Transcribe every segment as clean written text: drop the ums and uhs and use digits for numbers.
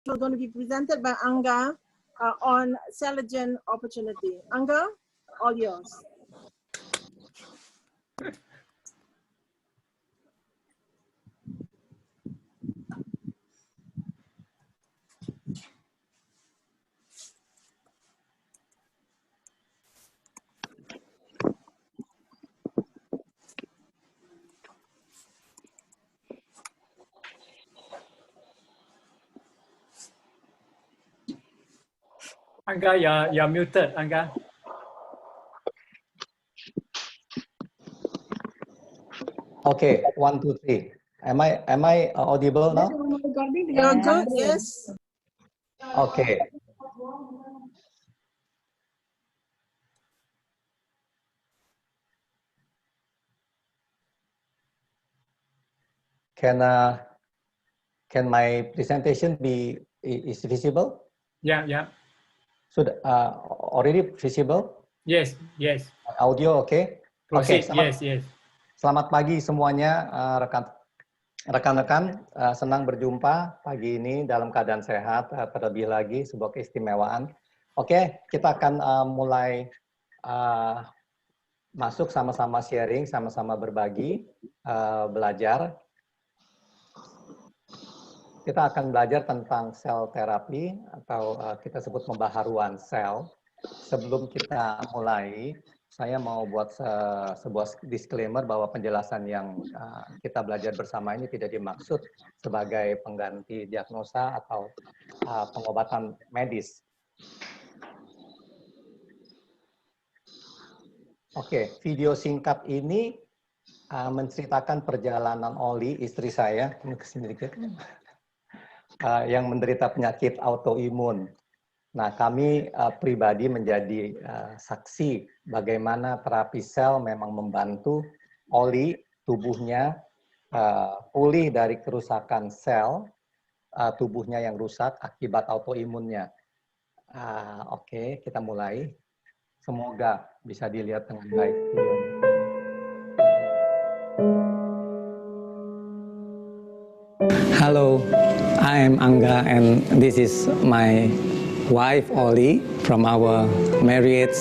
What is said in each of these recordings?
going to be presented by Anga on Celagen opportunity. Anga, all yours. Anga, you're muted, Anga. Okay, 1, 2, 3. Am I audible now? You're good, yes. Okay. Can my presentation is visible? Yeah, yeah. So already visible? Yes, yes. Audio okay? Proceed. Okay, Yes. Selamat pagi semuanya, rekan-rekan. Senang berjumpa pagi ini dalam keadaan sehat. Terlebih lagi sebuah keistimewaan. Oke, kita akan mulai masuk sama-sama sharing, sama-sama berbagi, belajar. Kita akan belajar tentang sel terapi atau kita sebut pembaharuan sel. Sebelum kita mulai, saya mau buat sebuah disclaimer bahwa penjelasan yang kita belajar bersama ini tidak dimaksud sebagai pengganti diagnosa atau pengobatan medis. Oke, video singkat ini menceritakan perjalanan Oli, istri saya, yang menderita penyakit autoimun. Nah, kami pribadi menjadi saksi bagaimana terapi sel memang membantu Oli, tubuhnya pulih dari kerusakan sel tubuhnya yang rusak akibat autoimunnya. Oke, kita mulai. Semoga bisa dilihat dengan baik videonya. Hello, I am Anga and this is my wife Oli. From our marriage,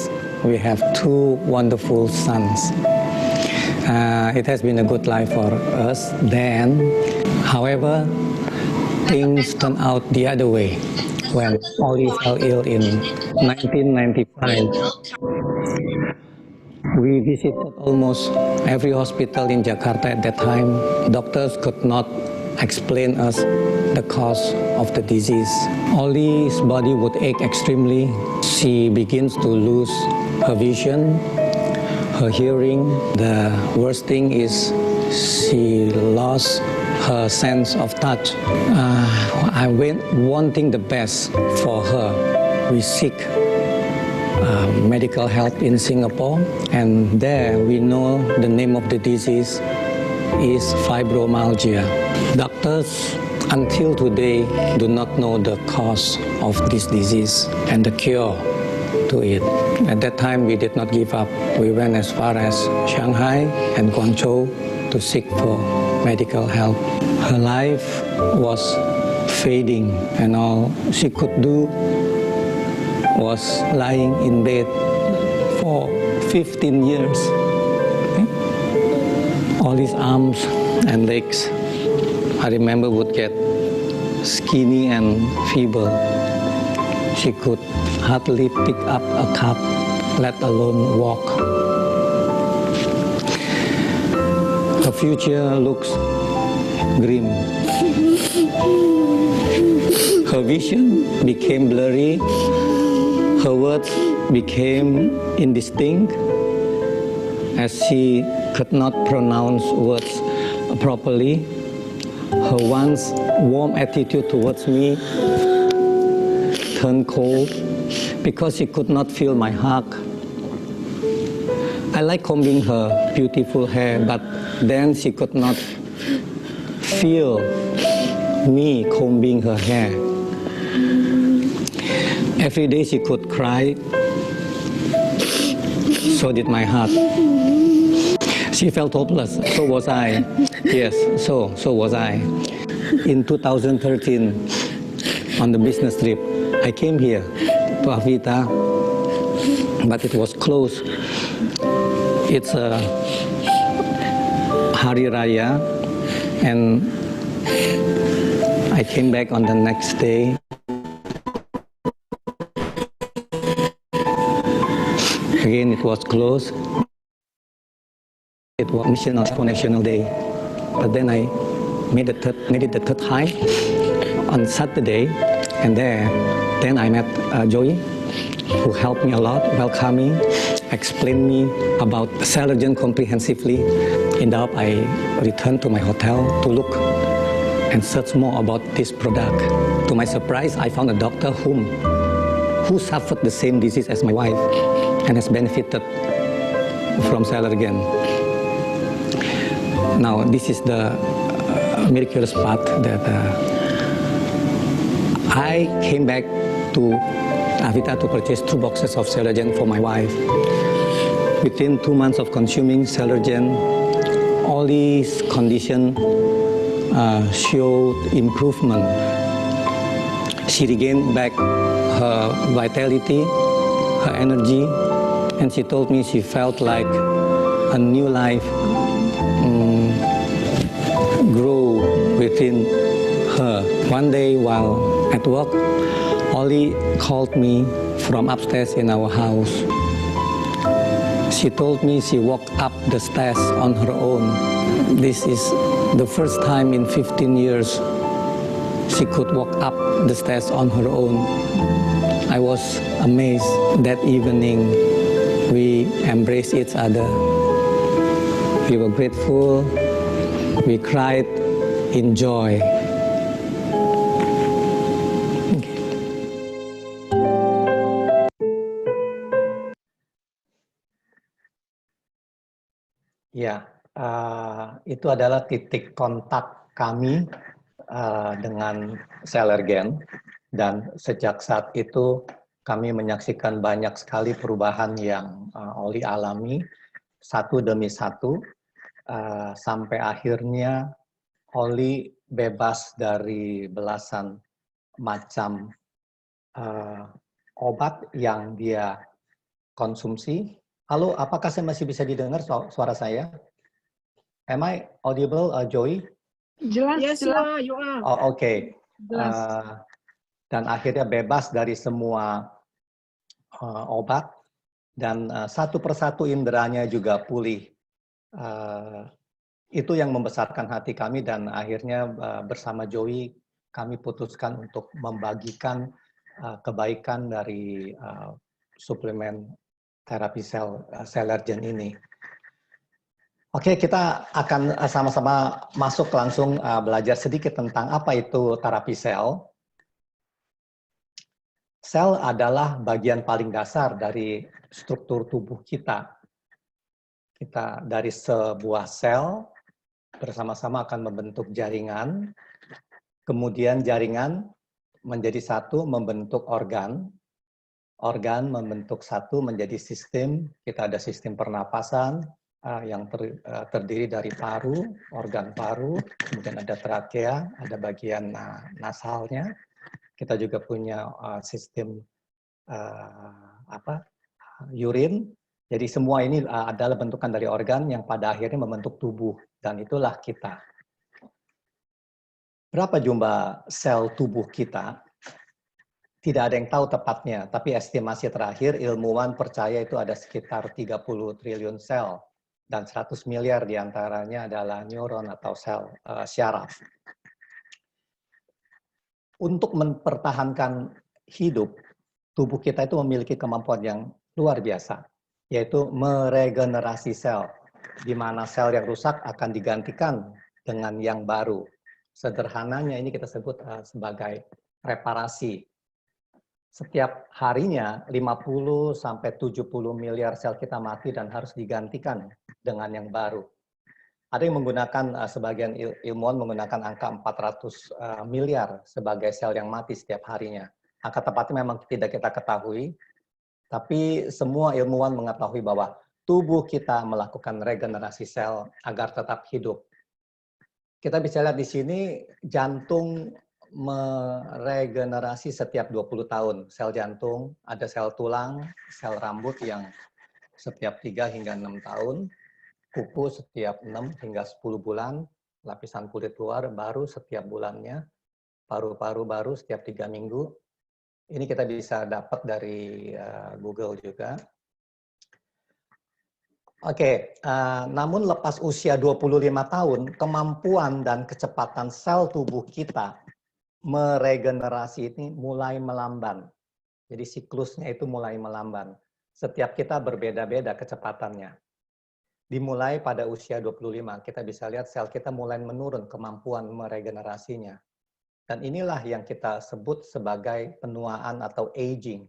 we have 2 wonderful sons. It has been a good life for us then. However, things turned out the other way. When Oli fell ill in 1995, we visited almost every hospital in Jakarta at that time. Doctors could not explain us the cause of the disease. Oli's body would ache extremely. She begins to lose her vision, her hearing. The worst thing is she lost her sense of touch. I went wanting the best for her. We seek medical help in Singapore, and there we know the name of the disease is fibromyalgia. Doctors until today do not know the cause of this disease and the cure to it. At that time we did not give up. We went as far as Shanghai and Guangzhou to seek for medical help. Her life was fading and all she could do was lying in bed for 15 years. All his arms and legs, I remember, would get skinny and feeble. She could hardly pick up a cup, let alone walk. Her future looks grim. Her vision became blurry. Her words became indistinct as she could not pronounce words properly. Her once warm attitude towards me turned cold because she could not feel my hug. I like combing her beautiful hair, but then she could not feel me combing her hair. Every day she could cry, so did my heart. She felt hopeless, so was I. Yes, so was I. In 2013, on the business trip. I came here to Avita, but it was closed. It's a Hari Raya, and I came back on the next day. Again, it was closed. It was National Day. But then I made it the third time on Saturday, and then I met Joey, who helped me a lot, welcomed me, explained me about Celergen comprehensively. In that, I returned to my hotel to look and search more about this product. To my surprise, I found a doctor who suffered the same disease as my wife and has benefited from Celergen. Now, this is the miraculous part that I came back to Avita to purchase 2 boxes of Celergen for my wife. Within 2 months of consuming Celergen, all these conditions showed improvement. She regained back her vitality, her energy, and she told me she felt like a new life grow within her. One day while at work, Ollie called me from upstairs in our house. She told me she walked up the stairs on her own. This is the first time in 15 years she could walk up the stairs on her own. I was amazed. That evening, we embraced each other. We were grateful. We cried in joy. Ya, itu adalah titik kontak kami dengan Celergen, dan sejak saat itu kami menyaksikan banyak sekali perubahan yang Oli alami satu demi satu, sampai akhirnya Oli bebas dari belasan macam obat yang dia konsumsi. Halo, apakah saya masih bisa didengar suara saya? Am I audible, Joey? Jelas, Yes, jelas. you are. Oh, oke. Jelas. Dan akhirnya bebas dari semua obat, dan satu persatu inderanya juga pulih. Itu yang membesarkan hati kami, dan akhirnya bersama Joey kami putuskan untuk membagikan kebaikan dari suplemen terapi Celergen ini. Oke, kita akan sama-sama masuk langsung belajar sedikit tentang apa itu terapi sel. Sel adalah bagian paling dasar dari struktur tubuh kita. Kita dari sebuah sel bersama-sama akan membentuk jaringan, kemudian jaringan menjadi satu membentuk organ, organ membentuk satu menjadi sistem. Kita ada sistem pernapasan yang terdiri dari paru, organ paru, kemudian ada trakea, ada bagian nasalnya. Kita juga punya sistem urin. Jadi semua ini adalah bentukan dari organ yang pada akhirnya membentuk tubuh, dan itulah kita. Berapa jumlah sel tubuh kita? Tidak ada yang tahu tepatnya, tapi estimasi terakhir ilmuwan percaya itu ada sekitar 30 triliun sel, dan 100 miliar diantaranya adalah neuron atau sel syaraf. Untuk mempertahankan hidup, tubuh kita itu memiliki kemampuan yang luar biasa, yaitu meregenerasi sel, di mana sel yang rusak akan digantikan dengan yang baru. Sederhananya ini kita sebut sebagai reparasi. Setiap harinya 50 sampai 70 miliar sel kita mati dan harus digantikan dengan yang baru. Ada yang menggunakan, sebagian ilmuwan menggunakan angka 400 miliar sebagai sel yang mati setiap harinya. Angka tepatnya memang tidak kita ketahui, tapi semua ilmuwan mengetahui bahwa tubuh kita melakukan regenerasi sel agar tetap hidup. Kita bisa lihat di sini jantung meregenerasi setiap 20 tahun. Sel jantung, ada sel tulang, sel rambut yang setiap 3 hingga 6 tahun, kuku setiap 6 hingga 10 bulan, lapisan kulit luar baru setiap bulannya, paru-paru baru setiap 3 minggu. Ini kita bisa dapat dari Google juga. Oke, namun lepas usia 25 tahun, kemampuan dan kecepatan sel tubuh kita meregenerasi ini mulai melamban. Jadi siklusnya itu mulai melamban. Setiap kita berbeda-beda kecepatannya. Dimulai pada usia 25, kita bisa lihat sel kita mulai menurun kemampuan meregenerasinya. Dan inilah yang kita sebut sebagai penuaan atau aging.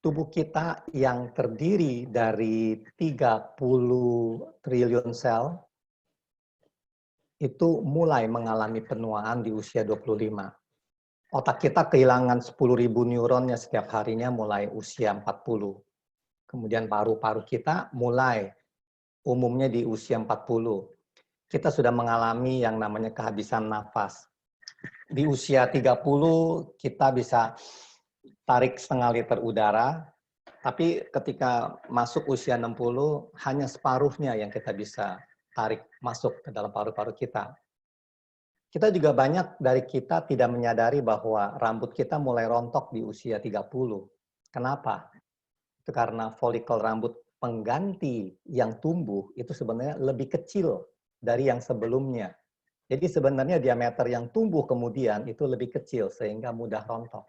Tubuh kita yang terdiri dari 30 triliun sel, itu mulai mengalami penuaan di usia 25. Otak kita kehilangan 10.000 neuronnya setiap harinya mulai usia 40. Kemudian paru-paru kita mulai umumnya di usia 40. Kita sudah mengalami yang namanya kehabisan nafas. Di usia 30 kita bisa tarik setengah liter udara, tapi ketika masuk usia 60 hanya separuhnya yang kita bisa tarik masuk ke dalam paru-paru kita. Kita juga banyak dari kita tidak menyadari bahwa rambut kita mulai rontok di usia 30. Kenapa? Itu karena folikel rambut pengganti yang tumbuh itu sebenarnya lebih kecil dari yang sebelumnya. Jadi sebenarnya diameter yang tumbuh kemudian itu lebih kecil sehingga mudah rontok.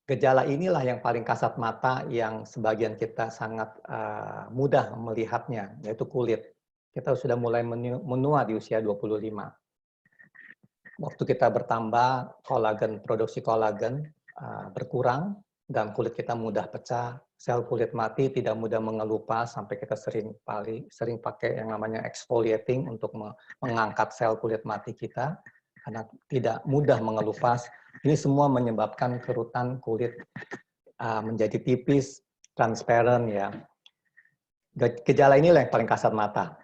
Gejala inilah yang paling kasat mata yang sebagian kita sangat mudah melihatnya, yaitu kulit. Kita sudah mulai menua di usia 25. Waktu kita bertambah, produksi kolagen berkurang, dan kulit kita mudah pecah. Sel kulit mati tidak mudah mengelupas, sampai kita sering pakai yang namanya exfoliating untuk mengangkat sel kulit mati kita, karena tidak mudah mengelupas. Ini semua menyebabkan kerutan kulit menjadi tipis, transparan ya. Gejala inilah yang paling kasat mata.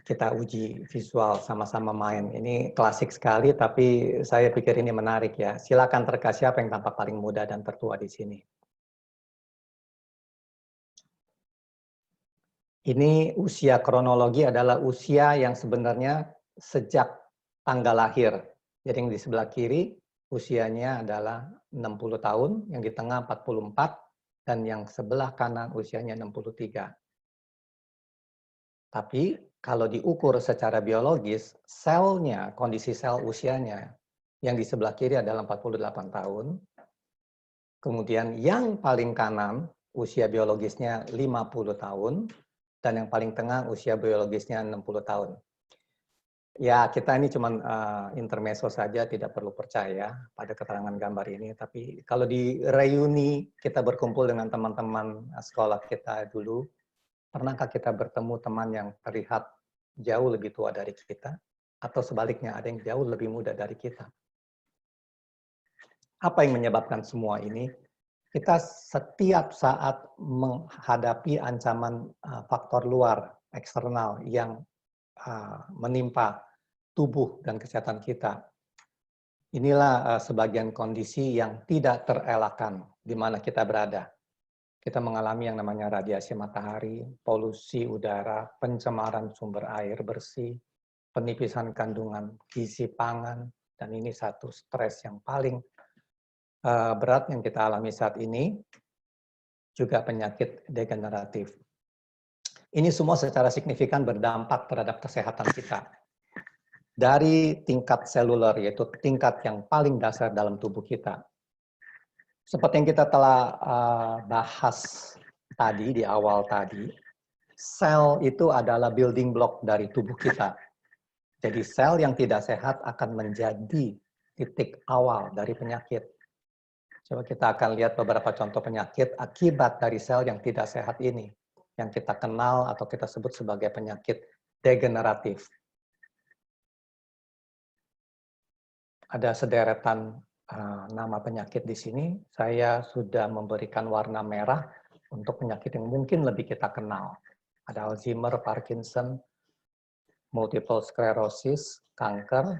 Kita uji visual sama-sama main. Ini klasik sekali, tapi saya pikir ini menarik ya. Silakan terka siapa yang tampak paling muda dan tertua di sini. Ini usia kronologi adalah usia yang sebenarnya sejak tanggal lahir. Jadi yang di sebelah kiri usianya adalah 60 tahun, yang di tengah 44, dan yang sebelah kanan usianya 63. Tapi kalau diukur secara biologis, selnya, kondisi sel usianya, yang di sebelah kiri adalah 48 tahun. Kemudian yang paling kanan, usia biologisnya 50 tahun. Dan yang paling tengah, usia biologisnya 60 tahun. Ya, kita ini cuma intermezzo saja, tidak perlu percaya pada keterangan gambar ini. Tapi kalau di reuni, kita berkumpul dengan teman-teman sekolah kita dulu, pernahkah kita bertemu teman yang terlihat jauh lebih tua dari kita? Atau sebaliknya, ada yang jauh lebih muda dari kita? Apa yang menyebabkan semua ini? Kita setiap saat menghadapi ancaman faktor luar, eksternal, yang menimpa tubuh dan kesehatan kita. Inilah sebagian kondisi yang tidak terelakkan di mana kita berada. Kita mengalami yang namanya radiasi matahari, polusi udara, pencemaran sumber air bersih, penipisan kandungan gizi pangan, dan ini satu stres yang paling berat yang kita alami saat ini, juga penyakit degeneratif. Ini semua secara signifikan berdampak terhadap kesehatan kita. Dari tingkat seluler, yaitu tingkat yang paling dasar dalam tubuh kita. Seperti yang kita telah bahas tadi, di awal tadi, sel itu adalah building block dari tubuh kita. Jadi sel yang tidak sehat akan menjadi titik awal dari penyakit. Coba kita akan lihat beberapa contoh penyakit akibat dari sel yang tidak sehat ini, yang kita kenal atau kita sebut sebagai penyakit degeneratif. Ada sederetan nama penyakit di sini. Saya sudah memberikan warna merah untuk penyakit yang mungkin lebih kita kenal. Ada Alzheimer, Parkinson, multiple sclerosis, kanker,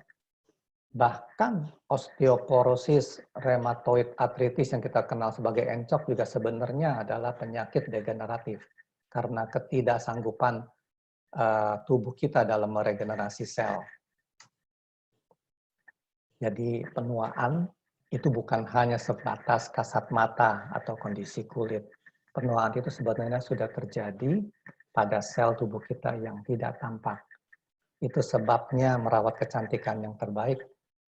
bahkan osteoporosis, rheumatoid arthritis yang kita kenal sebagai encok juga sebenarnya adalah penyakit degeneratif karena ketidaksanggupan tubuh kita dalam meregenerasi sel. Jadi penuaan itu bukan hanya sebatas kasat mata atau kondisi kulit. Penuaan itu sebenarnya sudah terjadi pada sel tubuh kita yang tidak tampak. Itu sebabnya merawat kecantikan yang terbaik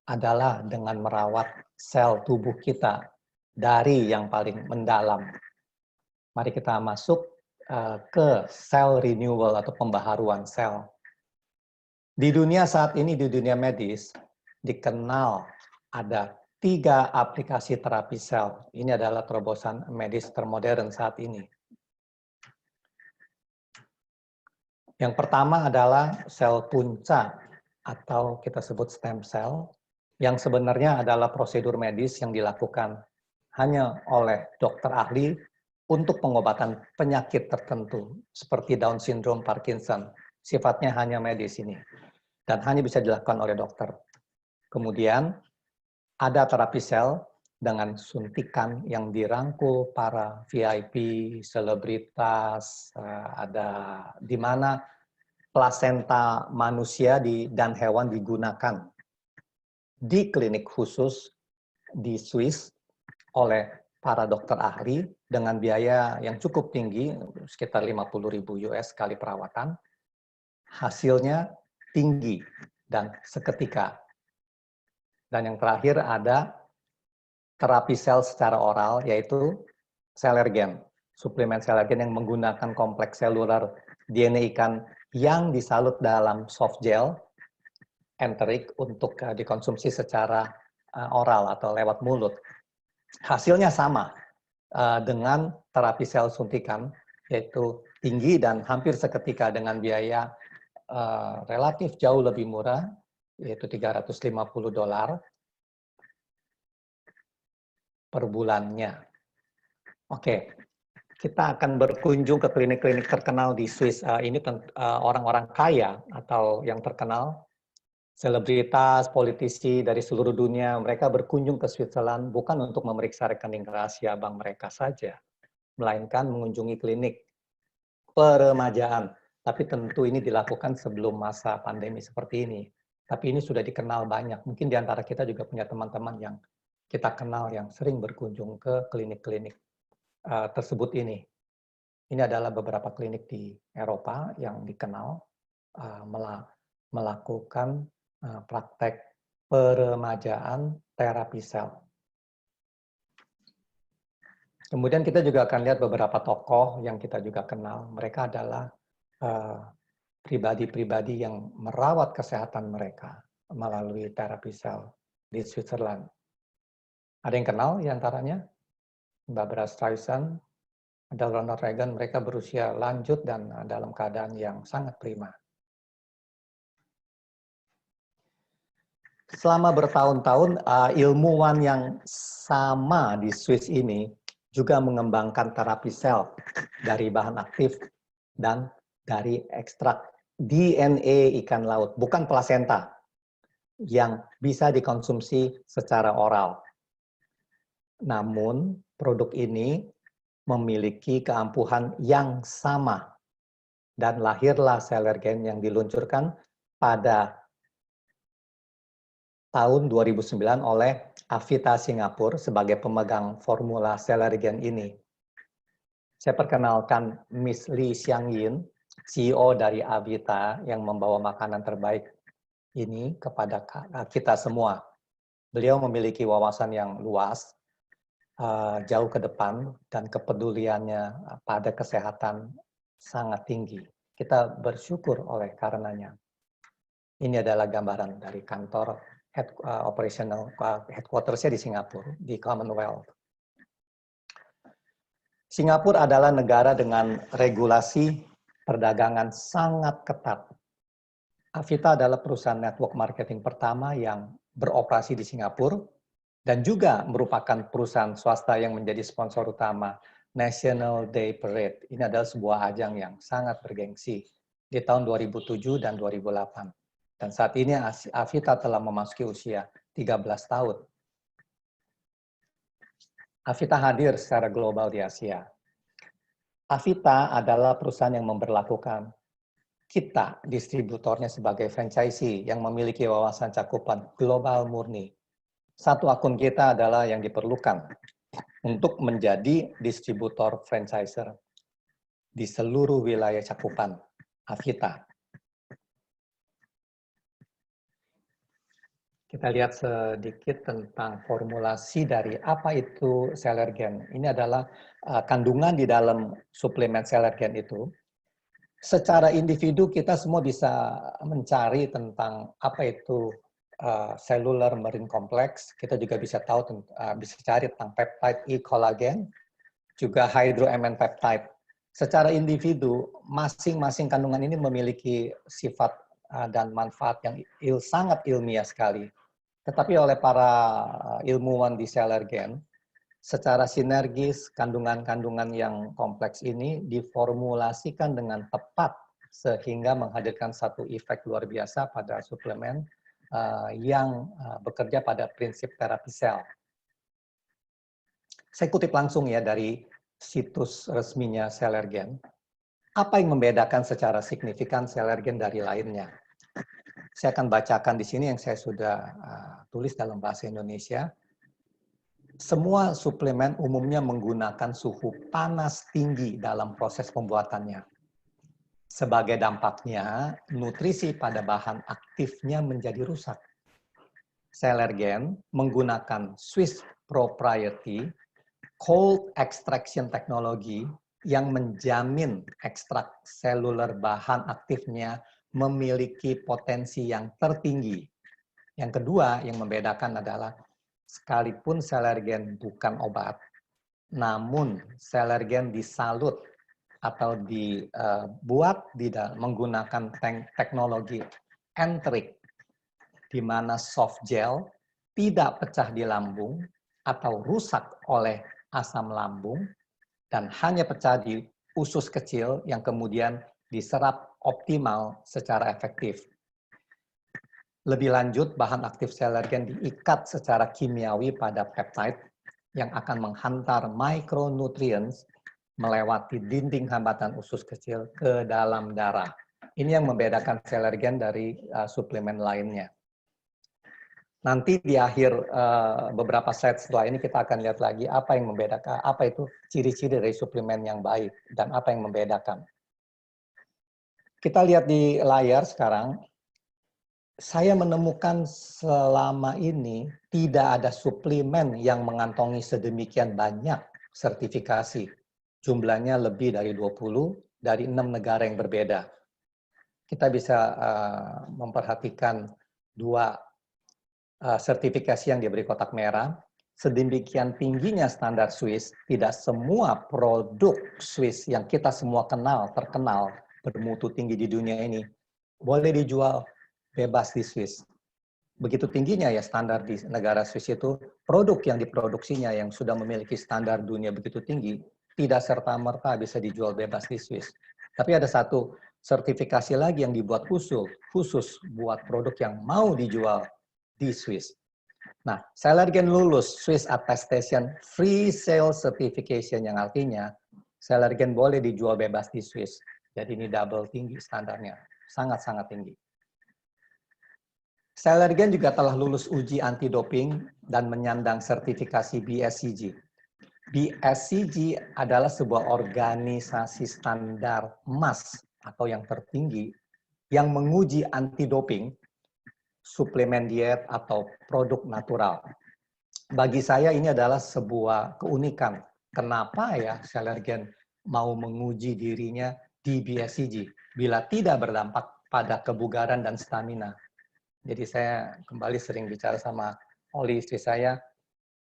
adalah dengan merawat sel tubuh kita dari yang paling mendalam. Mari kita masuk ke sel renewal atau pembaharuan sel. Di dunia saat ini, di dunia medis, dikenal ada 3 aplikasi terapi sel. Ini adalah terobosan medis termodern saat ini. Yang pertama adalah sel punca atau kita sebut stem cell, yang sebenarnya adalah prosedur medis yang dilakukan hanya oleh dokter ahli untuk pengobatan penyakit tertentu, seperti Down syndrome, Parkinson. Sifatnya hanya medis ini, dan hanya bisa dilakukan oleh dokter. Kemudian, ada terapi sel dengan suntikan yang dirangkul para VIP, selebritas, ada di mana plasenta manusia dan hewan digunakan di klinik khusus di Swiss oleh para dokter ahli dengan biaya yang cukup tinggi, sekitar 50.000 US sekali perawatan. Hasilnya tinggi dan seketika. Dan yang terakhir ada terapi sel secara oral, yaitu Selergen, suplemen Selergen yang menggunakan kompleks seluler DNA ikan yang disalut dalam soft gel enterik untuk dikonsumsi secara oral atau lewat mulut. Hasilnya sama dengan terapi sel suntikan, yaitu tinggi dan hampir seketika dengan biaya relatif jauh lebih murah, yaitu $350 per bulannya. Oke, kita akan berkunjung ke klinik-klinik terkenal di Swiss. Ini orang-orang kaya atau yang terkenal, selebritas, politisi dari seluruh dunia. Mereka berkunjung ke Switzerland bukan untuk memeriksa rekening rahasia bank mereka saja, melainkan mengunjungi klinik peremajaan. Tapi tentu ini dilakukan sebelum masa pandemi seperti ini. Tapi ini sudah dikenal banyak. Mungkin di antara kita juga punya teman-teman yang kita kenal yang sering berkunjung ke klinik-klinik tersebut ini. Ini adalah beberapa klinik di Eropa yang dikenal melakukan praktek peremajaan terapi sel. Kemudian kita juga akan lihat beberapa tokoh yang kita juga kenal. Mereka adalah pribadi-pribadi yang merawat kesehatan mereka melalui terapi sel di Switzerland. Ada yang kenal di antaranya? Barbara Streisand, ada Ronald Reagan, mereka berusia lanjut dan dalam keadaan yang sangat prima. Selama bertahun-tahun, ilmuwan yang sama di Swiss ini juga mengembangkan terapi sel dari bahan aktif dan dari ekstrak DNA ikan laut, bukan plasenta, yang bisa dikonsumsi secara oral. Namun, produk ini memiliki keampuhan yang sama. Dan lahirlah Selergen yang diluncurkan pada tahun 2009 oleh Avita Singapura sebagai pemegang formula Selergen ini. Saya perkenalkan Miss Lee Xiang Yin, CEO dari Avita yang membawa makanan terbaik ini kepada kita semua. Beliau memiliki wawasan yang luas, jauh ke depan, dan kepeduliannya pada kesehatan sangat tinggi. Kita bersyukur oleh karenanya. Ini adalah gambaran dari kantor operational headquarters-nya di Singapura, di Commonwealth. Singapura adalah negara dengan regulasi perdagangan sangat ketat. Avita adalah perusahaan network marketing pertama yang beroperasi di Singapura, dan juga merupakan perusahaan swasta yang menjadi sponsor utama National Day Parade. Ini adalah sebuah ajang yang sangat bergengsi di tahun 2007 dan 2008. Dan saat ini Avita telah memasuki usia 13 tahun. Avita hadir secara global di Asia. Avita adalah perusahaan yang memberlakukan kita, distributornya, sebagai franchisee yang memiliki wawasan cakupan global murni. Satu akun kita adalah yang diperlukan untuk menjadi distributor franchiser di seluruh wilayah cakupan Avita. Kita lihat sedikit tentang formulasi dari apa itu Celergen. Ini adalah kandungan di dalam suplemen Celergen itu. Secara individu kita semua bisa mencari tentang apa itu cellular marine complex. Kita juga bisa tahu bisa cari tentang peptide E collagen, juga hydro-MN peptide. Secara individu, masing-masing kandungan ini memiliki sifat dan manfaat yang sangat ilmiah sekali. Tetapi oleh para ilmuwan di Celergen, secara sinergis kandungan-kandungan yang kompleks ini diformulasikan dengan tepat sehingga menghadirkan satu efek luar biasa pada suplemen yang bekerja pada prinsip terapi sel. Saya kutip langsung ya dari situs resminya Celergen. Apa yang membedakan secara signifikan Celergen dari lainnya? Saya akan bacakan di sini yang saya sudah tulis dalam bahasa Indonesia. Semua suplemen umumnya menggunakan suhu panas tinggi dalam proses pembuatannya. Sebagai dampaknya, nutrisi pada bahan aktifnya menjadi rusak. Celergen menggunakan Swiss Proprietary Cold Extraction Technology yang menjamin ekstrak seluler bahan aktifnya memiliki potensi yang tertinggi. Yang kedua yang membedakan adalah sekalipun Celergen bukan obat, namun Celergen disalut atau dibuat menggunakan teknologi enterik, di mana soft gel tidak pecah di lambung atau rusak oleh asam lambung, dan hanya pecah di usus kecil yang kemudian diserap optimal secara efektif. Lebih lanjut, bahan aktif Celergen diikat secara kimiawi pada peptide yang akan menghantar micronutrients melewati dinding hambatan usus kecil ke dalam darah. Ini yang membedakan Celergen dari suplemen lainnya. Nanti di akhir beberapa slide setelah ini kita akan lihat lagi apa yang membedakan, apa itu ciri-ciri dari suplemen yang baik dan apa yang membedakan. Kita lihat di layar sekarang, saya menemukan selama ini tidak ada suplemen yang mengantongi sedemikian banyak sertifikasi. Jumlahnya lebih dari 20 dari 6 negara yang berbeda. Kita bisa memperhatikan dua sertifikasi yang diberi kotak merah. Sedemikian tingginya standar Swiss, tidak semua produk Swiss yang kita semua terkenal, bermutu tinggi di dunia ini, boleh dijual bebas di Swiss. Begitu tingginya ya standar di negara Swiss itu, produk yang diproduksinya yang sudah memiliki standar dunia begitu tinggi, tidak serta-merta bisa dijual bebas di Swiss. Tapi ada satu sertifikasi lagi yang dibuat khusus buat produk yang mau dijual di Swiss. Nah, Celergen lulus Swiss Attestation Free Sale Certification, yang artinya Celergen boleh dijual bebas di Swiss. Jadi ini double tinggi standarnya, sangat-sangat tinggi. Celergen juga telah lulus uji anti-doping dan menyandang sertifikasi BSCG. BSCG adalah sebuah organisasi standar emas atau yang tertinggi yang menguji anti-doping, suplemen diet, atau produk natural. Bagi saya ini adalah sebuah keunikan. Kenapa ya Celergen mau menguji dirinya di BSCG bila tidak berdampak pada kebugaran dan stamina? Jadi saya kembali sering bicara sama Oli, istri saya,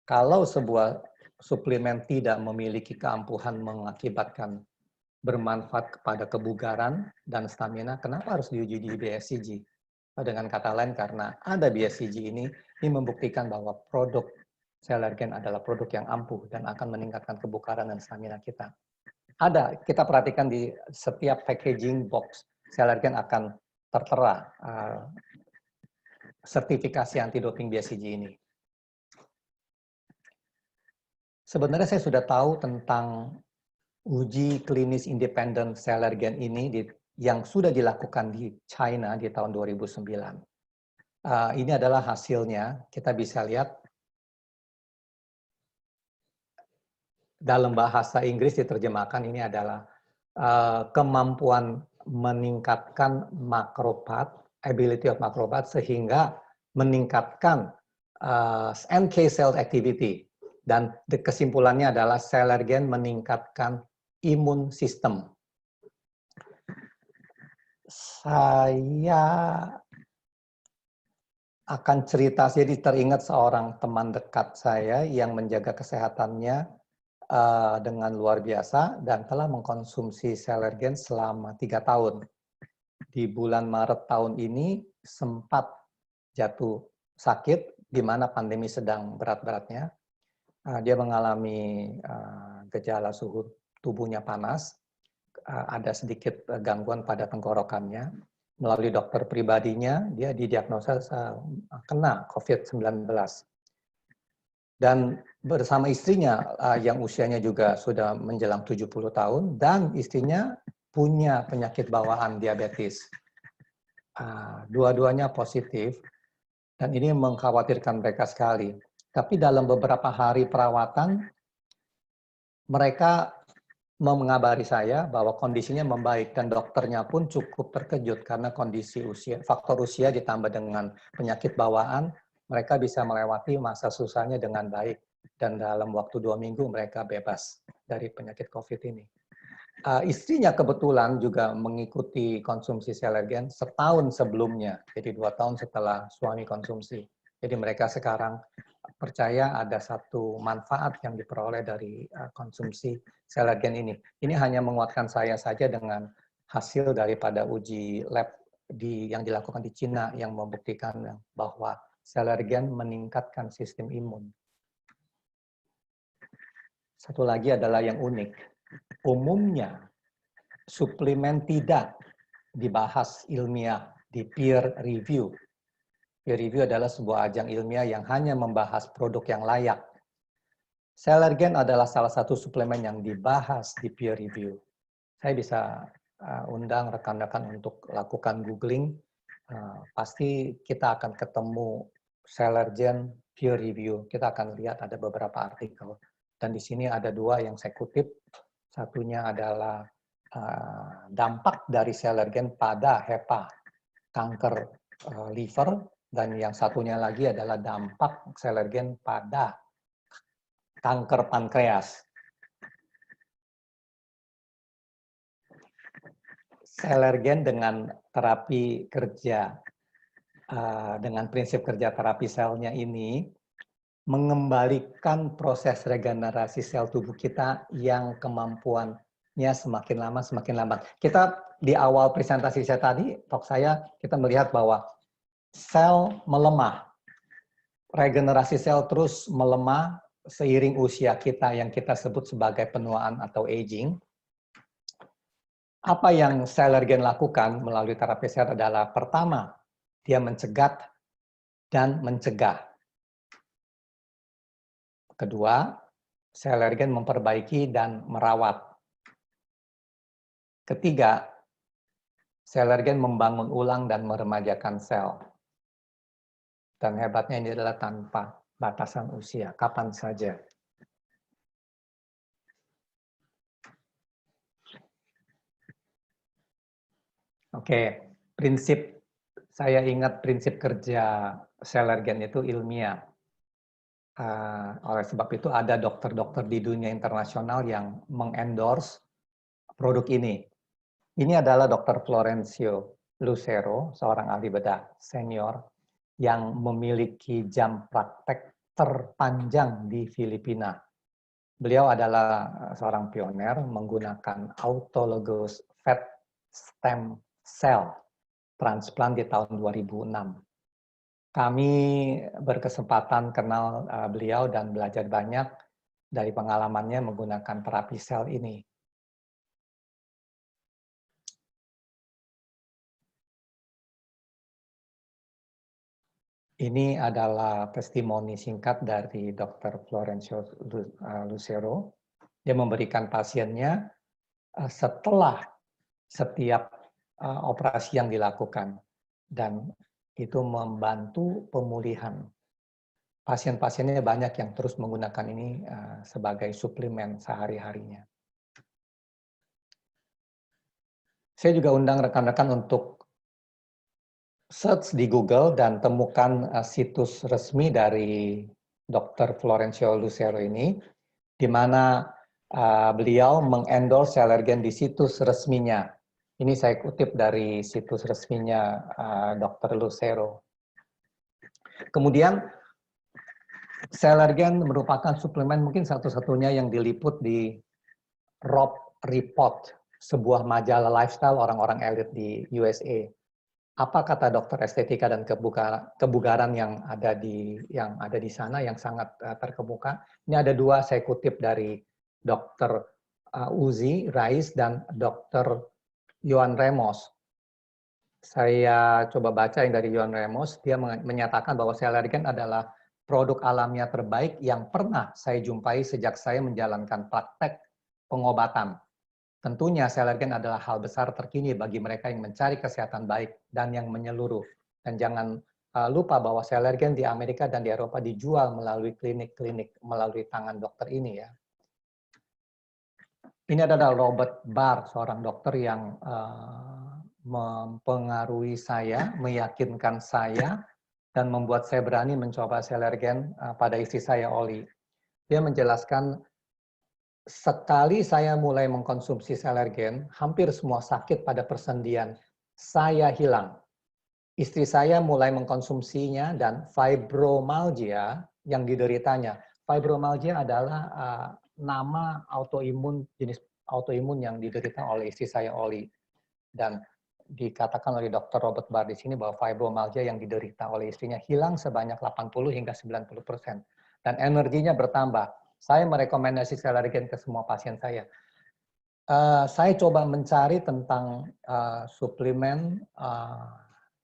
kalau sebuah suplemen tidak memiliki keampuhan mengakibatkan bermanfaat kepada kebugaran dan stamina, kenapa harus diuji di BSCG? Dengan kata lain, karena ada BSCG ini membuktikan bahwa produk Celergen adalah produk yang ampuh dan akan meningkatkan kebugaran dan stamina kita. Ada, kita perhatikan di setiap packaging box Selergen akan tertera sertifikasi anti-doping BSCG ini. Sebenarnya saya sudah tahu tentang uji klinis independen Selergen ini yang sudah dilakukan di China di tahun 2009. Ini adalah hasilnya, kita bisa lihat dalam bahasa Inggris diterjemahkan ini adalah kemampuan meningkatkan makrofag, ability of macrophage sehingga meningkatkan NK cell activity, dan kesimpulannya adalah Selergen meningkatkan imun sistem. Saya akan cerita, jadi teringat seorang teman dekat saya yang menjaga kesehatannya dengan luar biasa dan telah mengkonsumsi Selergen selama 3 tahun. Di bulan Maret tahun ini sempat jatuh sakit, di mana pandemi sedang berat-beratnya. Dia mengalami gejala suhu tubuhnya panas, ada sedikit gangguan pada tenggorokannya. Melalui dokter pribadinya, dia didiagnosa kena COVID-19. Dan bersama istrinya yang usianya juga sudah menjelang 70 tahun, dan istrinya punya penyakit bawaan diabetes. Dua-duanya positif, dan ini mengkhawatirkan mereka sekali. Tapi dalam beberapa hari perawatan, mereka mengabari saya bahwa kondisinya membaik, dan dokternya pun cukup terkejut karena kondisi usia, faktor usia ditambah dengan penyakit bawaan, mereka bisa melewati masa susahnya dengan baik, dan dalam waktu 2 minggu mereka bebas dari penyakit COVID ini. Istrinya kebetulan juga mengikuti konsumsi Selergen setahun sebelumnya, jadi 2 tahun setelah suami konsumsi. Jadi mereka sekarang percaya ada satu manfaat yang diperoleh dari konsumsi Selergen ini. Ini hanya menguatkan saya saja dengan hasil daripada uji lab yang dilakukan di Cina yang membuktikan bahwa Selergen meningkatkan sistem imun. Satu lagi adalah yang unik. Umumnya suplemen tidak dibahas ilmiah di peer review. Peer review adalah sebuah ajang ilmiah yang hanya membahas produk yang layak. Selergen adalah salah satu suplemen yang dibahas di peer review. Saya bisa undang rekan-rekan untuk lakukan googling. Pasti kita akan ketemu Selergen peer review. Kita akan lihat ada beberapa artikel. Dan di sini ada 2 yang saya kutip. Satunya adalah dampak dari Selergen pada HEPA, kanker liver, dan yang satunya lagi adalah dampak Selergen pada kanker pankreas. Selergen dengan terapi kerja, dengan prinsip kerja terapi selnya ini, mengembalikan proses regenerasi sel tubuh kita yang kemampuannya semakin lama semakin lambat. Kita di awal presentasi saya tadi, talk saya, kita melihat bahwa sel melemah. Regenerasi sel terus melemah seiring usia kita yang kita sebut sebagai penuaan atau aging. Apa yang Selergen lakukan melalui terapi sel adalah pertama, dia mencegat dan mencegah. Kedua, Selergen memperbaiki dan merawat. Ketiga, Selergen membangun ulang dan meremajakan sel. Dan hebatnya ini adalah tanpa batasan usia, kapan saja. Oke, saya ingat prinsip kerja Selergen itu ilmiah. Oleh sebab itu ada dokter-dokter di dunia internasional yang mengendorse produk ini. Ini adalah Dr. Florencio Lucero, seorang ahli bedah senior yang memiliki jam praktek terpanjang di Filipina. Beliau adalah seorang pioner menggunakan autologous fat stem cell transplant di tahun 2006. Kami berkesempatan kenal beliau dan belajar banyak dari pengalamannya menggunakan terapi sel ini. Ini adalah testimoni singkat dari Dr. Florencio Lucero. Dia memberikan pasiennya setelah setiap operasi yang dilakukan, dan itu membantu pemulihan. Pasien-pasiennya banyak yang terus menggunakan ini sebagai suplemen sehari-harinya. Saya juga undang rekan-rekan untuk search di Google dan temukan situs resmi dari Dr. Florencio Lucero ini, di mana beliau mengendorse Allergan di situs resminya. Ini saya kutip dari situs resminya Dr. Lucero. Kemudian, Allergan merupakan suplemen mungkin satu-satunya yang diliput di Robb Report, sebuah majalah lifestyle orang-orang elit di USA. Apa kata dokter estetika dan kebugaran yang ada di sana yang sangat terkemuka? Ini ada dua saya kutip dari Dr. Uzi Rais dan Dr. Yohan Ramos. Saya coba baca yang dari Yohan Ramos. Dia menyatakan bahwa Allergan adalah produk alamiah terbaik yang pernah saya jumpai sejak saya menjalankan praktek pengobatan. Tentunya Allergan adalah hal besar terkini bagi mereka yang mencari kesehatan baik dan yang menyeluruh. Dan jangan lupa bahwa Allergan di Amerika dan di Eropa dijual melalui klinik-klinik, melalui tangan dokter ini ya. Ini adalah Robert Barr, seorang dokter yang mempengaruhi saya, meyakinkan saya, dan membuat saya berani mencoba Allergan pada istri saya, Oli. Dia menjelaskan, sekali saya mulai mengkonsumsi Allergan, hampir semua sakit pada persendian saya hilang. Istri saya mulai mengkonsumsinya dan fibromyalgia yang dideritanya. Fibromyalgia adalah nama jenis autoimun yang diderita oleh istri saya, Oli. Dan dikatakan oleh Dr. Robert Barr di sini bahwa fibromyalgia yang diderita oleh istrinya hilang sebanyak 80 hingga 90%. Dan energinya bertambah. Saya merekomendasi Allergan ke semua pasien saya. Saya coba mencari tentang suplemen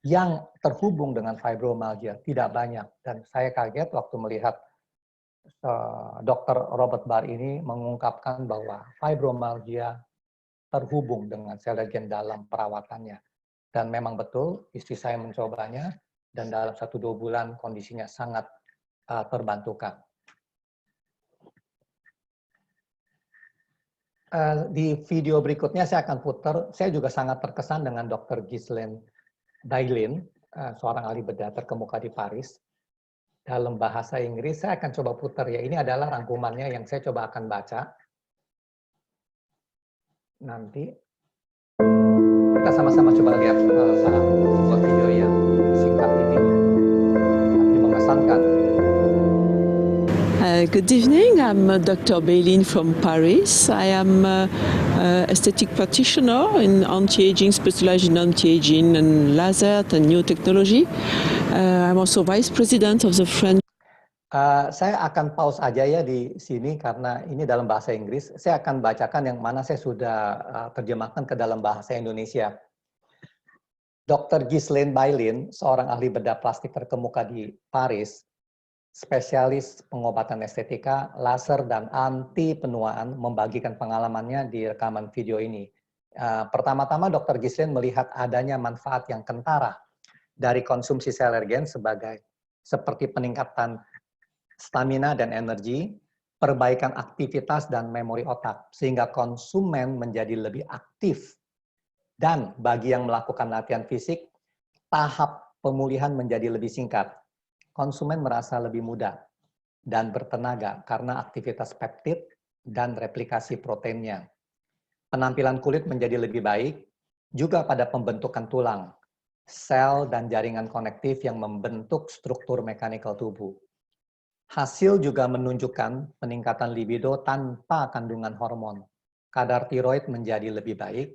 yang terhubung dengan fibromyalgia. Tidak banyak. Dan saya kaget waktu melihat Dr. Robert Barr ini mengungkapkan bahwa fibromyalgia terhubung dengan Allergan dalam perawatannya. Dan memang betul, istri saya mencobanya, dan dalam 1-2 bulan kondisinya sangat terbantukan. Di video berikutnya saya akan putar, saya juga sangat terkesan dengan Dr. Ghislaine Bailyn, seorang ahli bedah terkemuka di Paris. Dalam bahasa Inggris, saya akan coba putar ya. Ini adalah rangkumannya yang saya coba akan baca. Nanti kita sama-sama coba lihat sebuah video yang singkat ini, tapi mengesankan. Good evening, I'm Dr. Bailyn from Paris. I am aesthetic practitioner in anti-aging, specialized in anti-aging and laser and new technology. I'm also vice president of the French. Saya akan pause aja ya di sini karena ini dalam bahasa Inggris. Saya akan bacakan yang mana saya sudah terjemahkan ke dalam bahasa Indonesia. Dr. Ghislaine Bailyn, seorang ahli bedah plastik terkemuka di Paris, spesialis pengobatan estetika, laser, dan anti penuaan, membagikan pengalamannya di rekaman video ini. Pertama-tama Dr. Ghislaine melihat adanya manfaat yang kentara dari konsumsi Allergan seperti peningkatan stamina dan energi, perbaikan aktivitas dan memori otak, sehingga konsumen menjadi lebih aktif. Dan bagi yang melakukan latihan fisik, tahap pemulihan menjadi lebih singkat. Konsumen merasa lebih mudah dan bertenaga karena aktivitas peptid dan replikasi proteinnya. Penampilan kulit menjadi lebih baik, juga pada pembentukan tulang, sel, dan jaringan konektif yang membentuk struktur mekanikal tubuh. Hasil juga menunjukkan peningkatan libido tanpa kandungan hormon. Kadar tiroid menjadi lebih baik,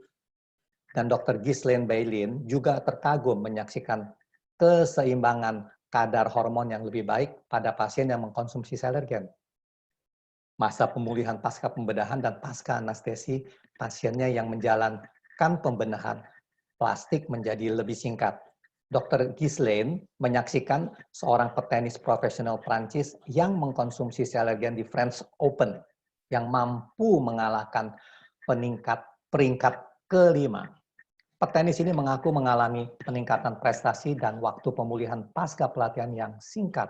dan Dr. Ghislaine Bailyn juga terkagum menyaksikan keseimbangan kadar hormon yang lebih baik pada pasien yang mengkonsumsi Allergan. Masa pemulihan pasca pembedahan dan pasca anestesi pasiennya yang menjalankan pembedahan plastik menjadi lebih singkat. Dr. Ghislaine menyaksikan seorang petenis profesional Prancis yang mengkonsumsi Selergen di French Open yang mampu mengalahkan peringkat kelima. Petenis ini mengaku mengalami peningkatan prestasi dan waktu pemulihan pasca pelatihan yang singkat.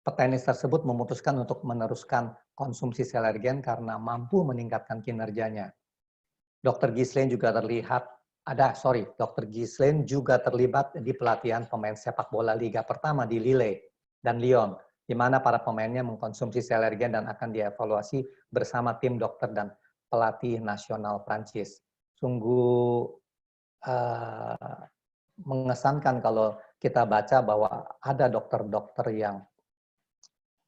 Petenis tersebut memutuskan untuk meneruskan konsumsi Selergen karena mampu meningkatkan kinerjanya. Dr. Ghislaine juga Dr. Ghislaine juga terlibat di pelatihan pemain sepak bola Liga Pertama di Lille dan Lyon, di mana para pemainnya mengkonsumsi Selergen dan akan dievaluasi bersama tim dokter dan pelatih nasional Prancis. Sungguh mengesankan kalau kita baca bahwa ada dokter-dokter yang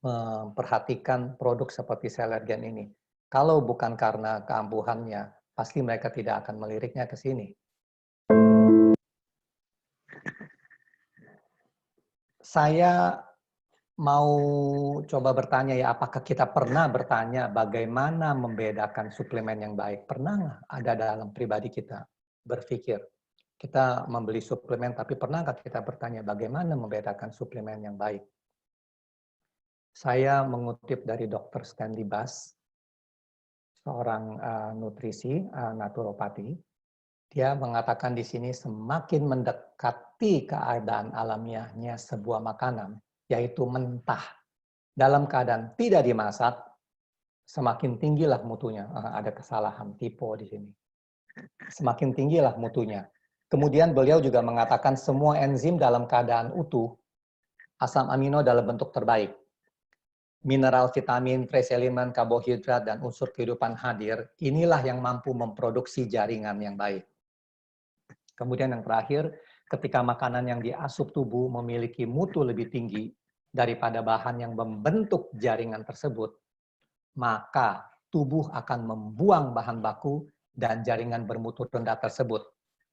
memperhatikan produk seperti Selergen ini. Kalau bukan karena keampuhannya, pasti mereka tidak akan meliriknya ke sini. Saya mau coba bertanya ya, apakah kita pernah bertanya bagaimana membedakan suplemen yang baik? Pernah nggak ada dalam pribadi kita berpikir, kita membeli suplemen, tapi pernahkah kita bertanya bagaimana membedakan suplemen yang baik? Saya mengutip dari Dr. Stanley Bass, seorang nutrisi, naturopati. Dia mengatakan di sini semakin mendekati keadaan alamiahnya sebuah makanan, yaitu mentah, dalam keadaan tidak dimasak, semakin tinggilah mutunya. Ada kesalahan typo di sini. Semakin tinggilah mutunya. Kemudian beliau juga mengatakan semua enzim dalam keadaan utuh, asam amino dalam bentuk terbaik. Mineral, vitamin, trace elemen, karbohidrat, dan unsur kehidupan hadir, inilah yang mampu memproduksi jaringan yang baik. Kemudian yang terakhir, ketika makanan yang diasup tubuh memiliki mutu lebih tinggi daripada bahan yang membentuk jaringan tersebut, maka tubuh akan membuang bahan baku dan jaringan bermutu rendah tersebut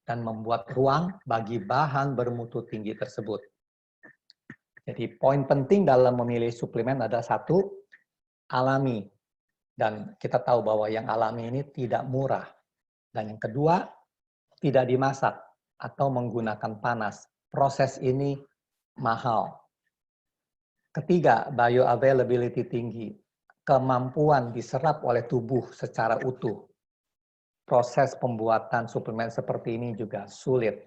dan membuat ruang bagi bahan bermutu tinggi tersebut. Jadi poin penting dalam memilih suplemen adalah satu, alami. Dan kita tahu bahwa yang alami ini tidak murah. Dan yang kedua, tidak dimasak atau menggunakan panas. Proses ini mahal. Ketiga, bioavailability tinggi. Kemampuan diserap oleh tubuh secara utuh. Proses pembuatan suplemen seperti ini juga sulit.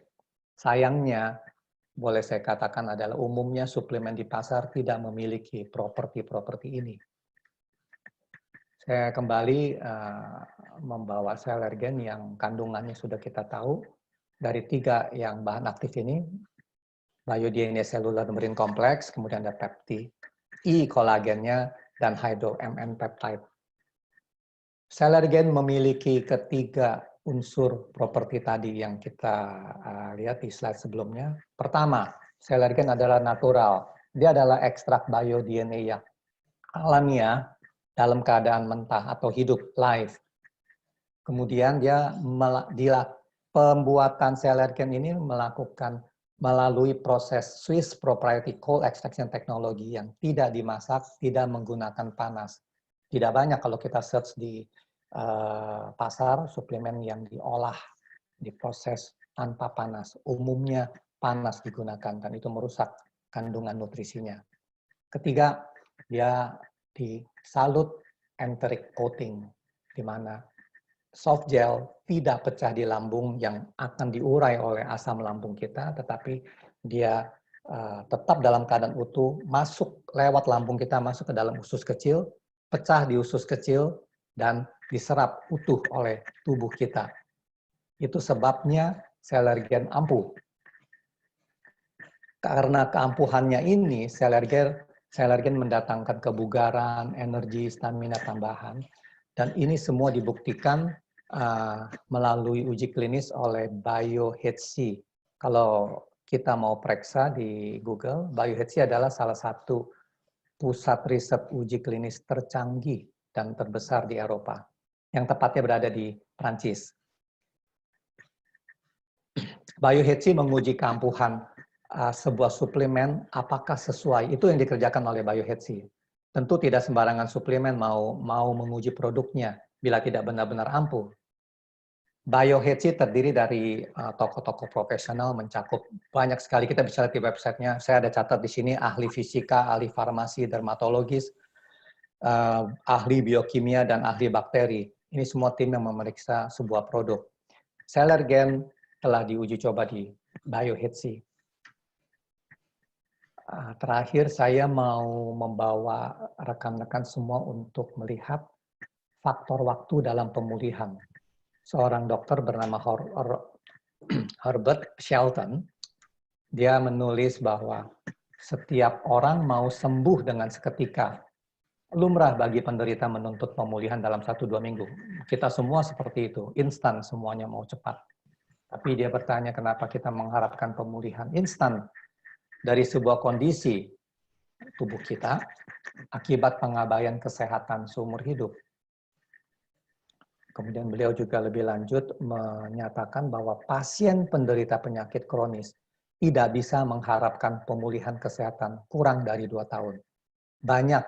Sayangnya, boleh saya katakan adalah umumnya suplemen di pasar tidak memiliki properti-properti ini. Saya kembali membawa Selergen yang kandungannya sudah kita tahu. Dari 3 yang bahan aktif ini, bio-DNA cellular membrane complex, kemudian ada peptide, kolagennya, dan hydro-MN peptide. Selergen memiliki ketiga unsur properti tadi yang kita lihat di slide sebelumnya. Pertama, Selergen adalah natural. Dia adalah ekstrak bio-DNA yang alamiah dalam keadaan mentah atau hidup, live. Kemudian pembuatan Selergen ini melakukan melalui proses Swiss Proprietary Cold Extraction Technology yang tidak dimasak, tidak menggunakan panas. Tidak banyak kalau kita search di pasar suplemen yang diolah, diproses tanpa panas. Umumnya panas digunakan dan itu merusak kandungan nutrisinya. Ketiga, dia disalut enteric coating, di mana soft gel tidak pecah di lambung yang akan diurai oleh asam lambung kita, tetapi dia tetap dalam keadaan utuh, masuk lewat lambung kita, masuk ke dalam usus kecil, pecah di usus kecil, dan diserap utuh oleh tubuh kita. Itu sebabnya Selergen ampuh. Karena keampuhannya ini, Selergen mendatangkan kebugaran, energi, stamina tambahan, dan ini semua dibuktikan melalui uji klinis oleh BioHC. Kalau kita mau periksa di Google, BioHC adalah salah satu pusat riset uji klinis tercanggih dan terbesar di Eropa, yang tepatnya berada di Prancis. BioHC menguji keampuhan sebuah suplemen apakah sesuai, itu yang dikerjakan oleh BioHC. Tentu tidak sembarangan suplemen mau menguji produknya bila tidak benar-benar ampuh. BioHeadSy terdiri dari tokoh-tokoh profesional, mencakup banyak sekali. Kita bisa lihat di websitenya. Saya ada catat di sini ahli fisika, ahli farmasi, dermatologis, ahli biokimia, dan ahli bakteri. Ini semua tim yang memeriksa sebuah produk. Celergen telah diuji coba di BioHeadSy. Terakhir, saya mau membawa rekan-rekan semua untuk melihat faktor waktu dalam pemulihan. Seorang dokter bernama Herbert Shelton, dia menulis bahwa setiap orang mau sembuh dengan seketika. Lumrah bagi penderita menuntut pemulihan dalam 1-2 minggu. Kita semua seperti itu, instan semuanya mau cepat. Tapi dia bertanya kenapa kita mengharapkan pemulihan instan dari sebuah kondisi tubuh kita akibat pengabaian kesehatan seumur hidup. Kemudian beliau juga lebih lanjut menyatakan bahwa pasien penderita penyakit kronis tidak bisa mengharapkan pemulihan kesehatan kurang dari 2 tahun. Banyak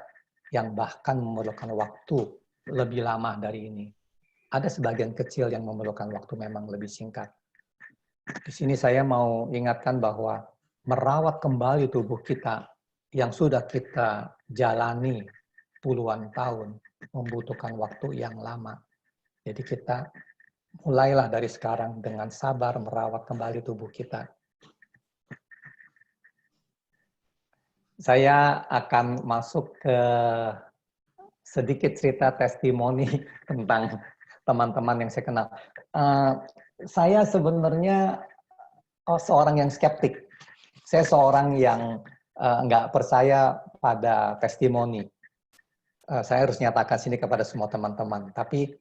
yang bahkan memerlukan waktu lebih lama dari ini. Ada sebagian kecil yang memerlukan waktu memang lebih singkat. Di sini saya mau ingatkan bahwa merawat kembali tubuh kita yang sudah kita jalani puluhan tahun membutuhkan waktu yang lama. Jadi kita mulailah dari sekarang dengan sabar merawat kembali tubuh kita. Saya akan masuk ke sedikit cerita testimoni tentang teman-teman yang saya kenal. Saya sebenarnya seorang yang skeptik. Saya seorang yang nggak percaya pada testimoni. Saya harus nyatakan sini kepada semua teman-teman. Tapi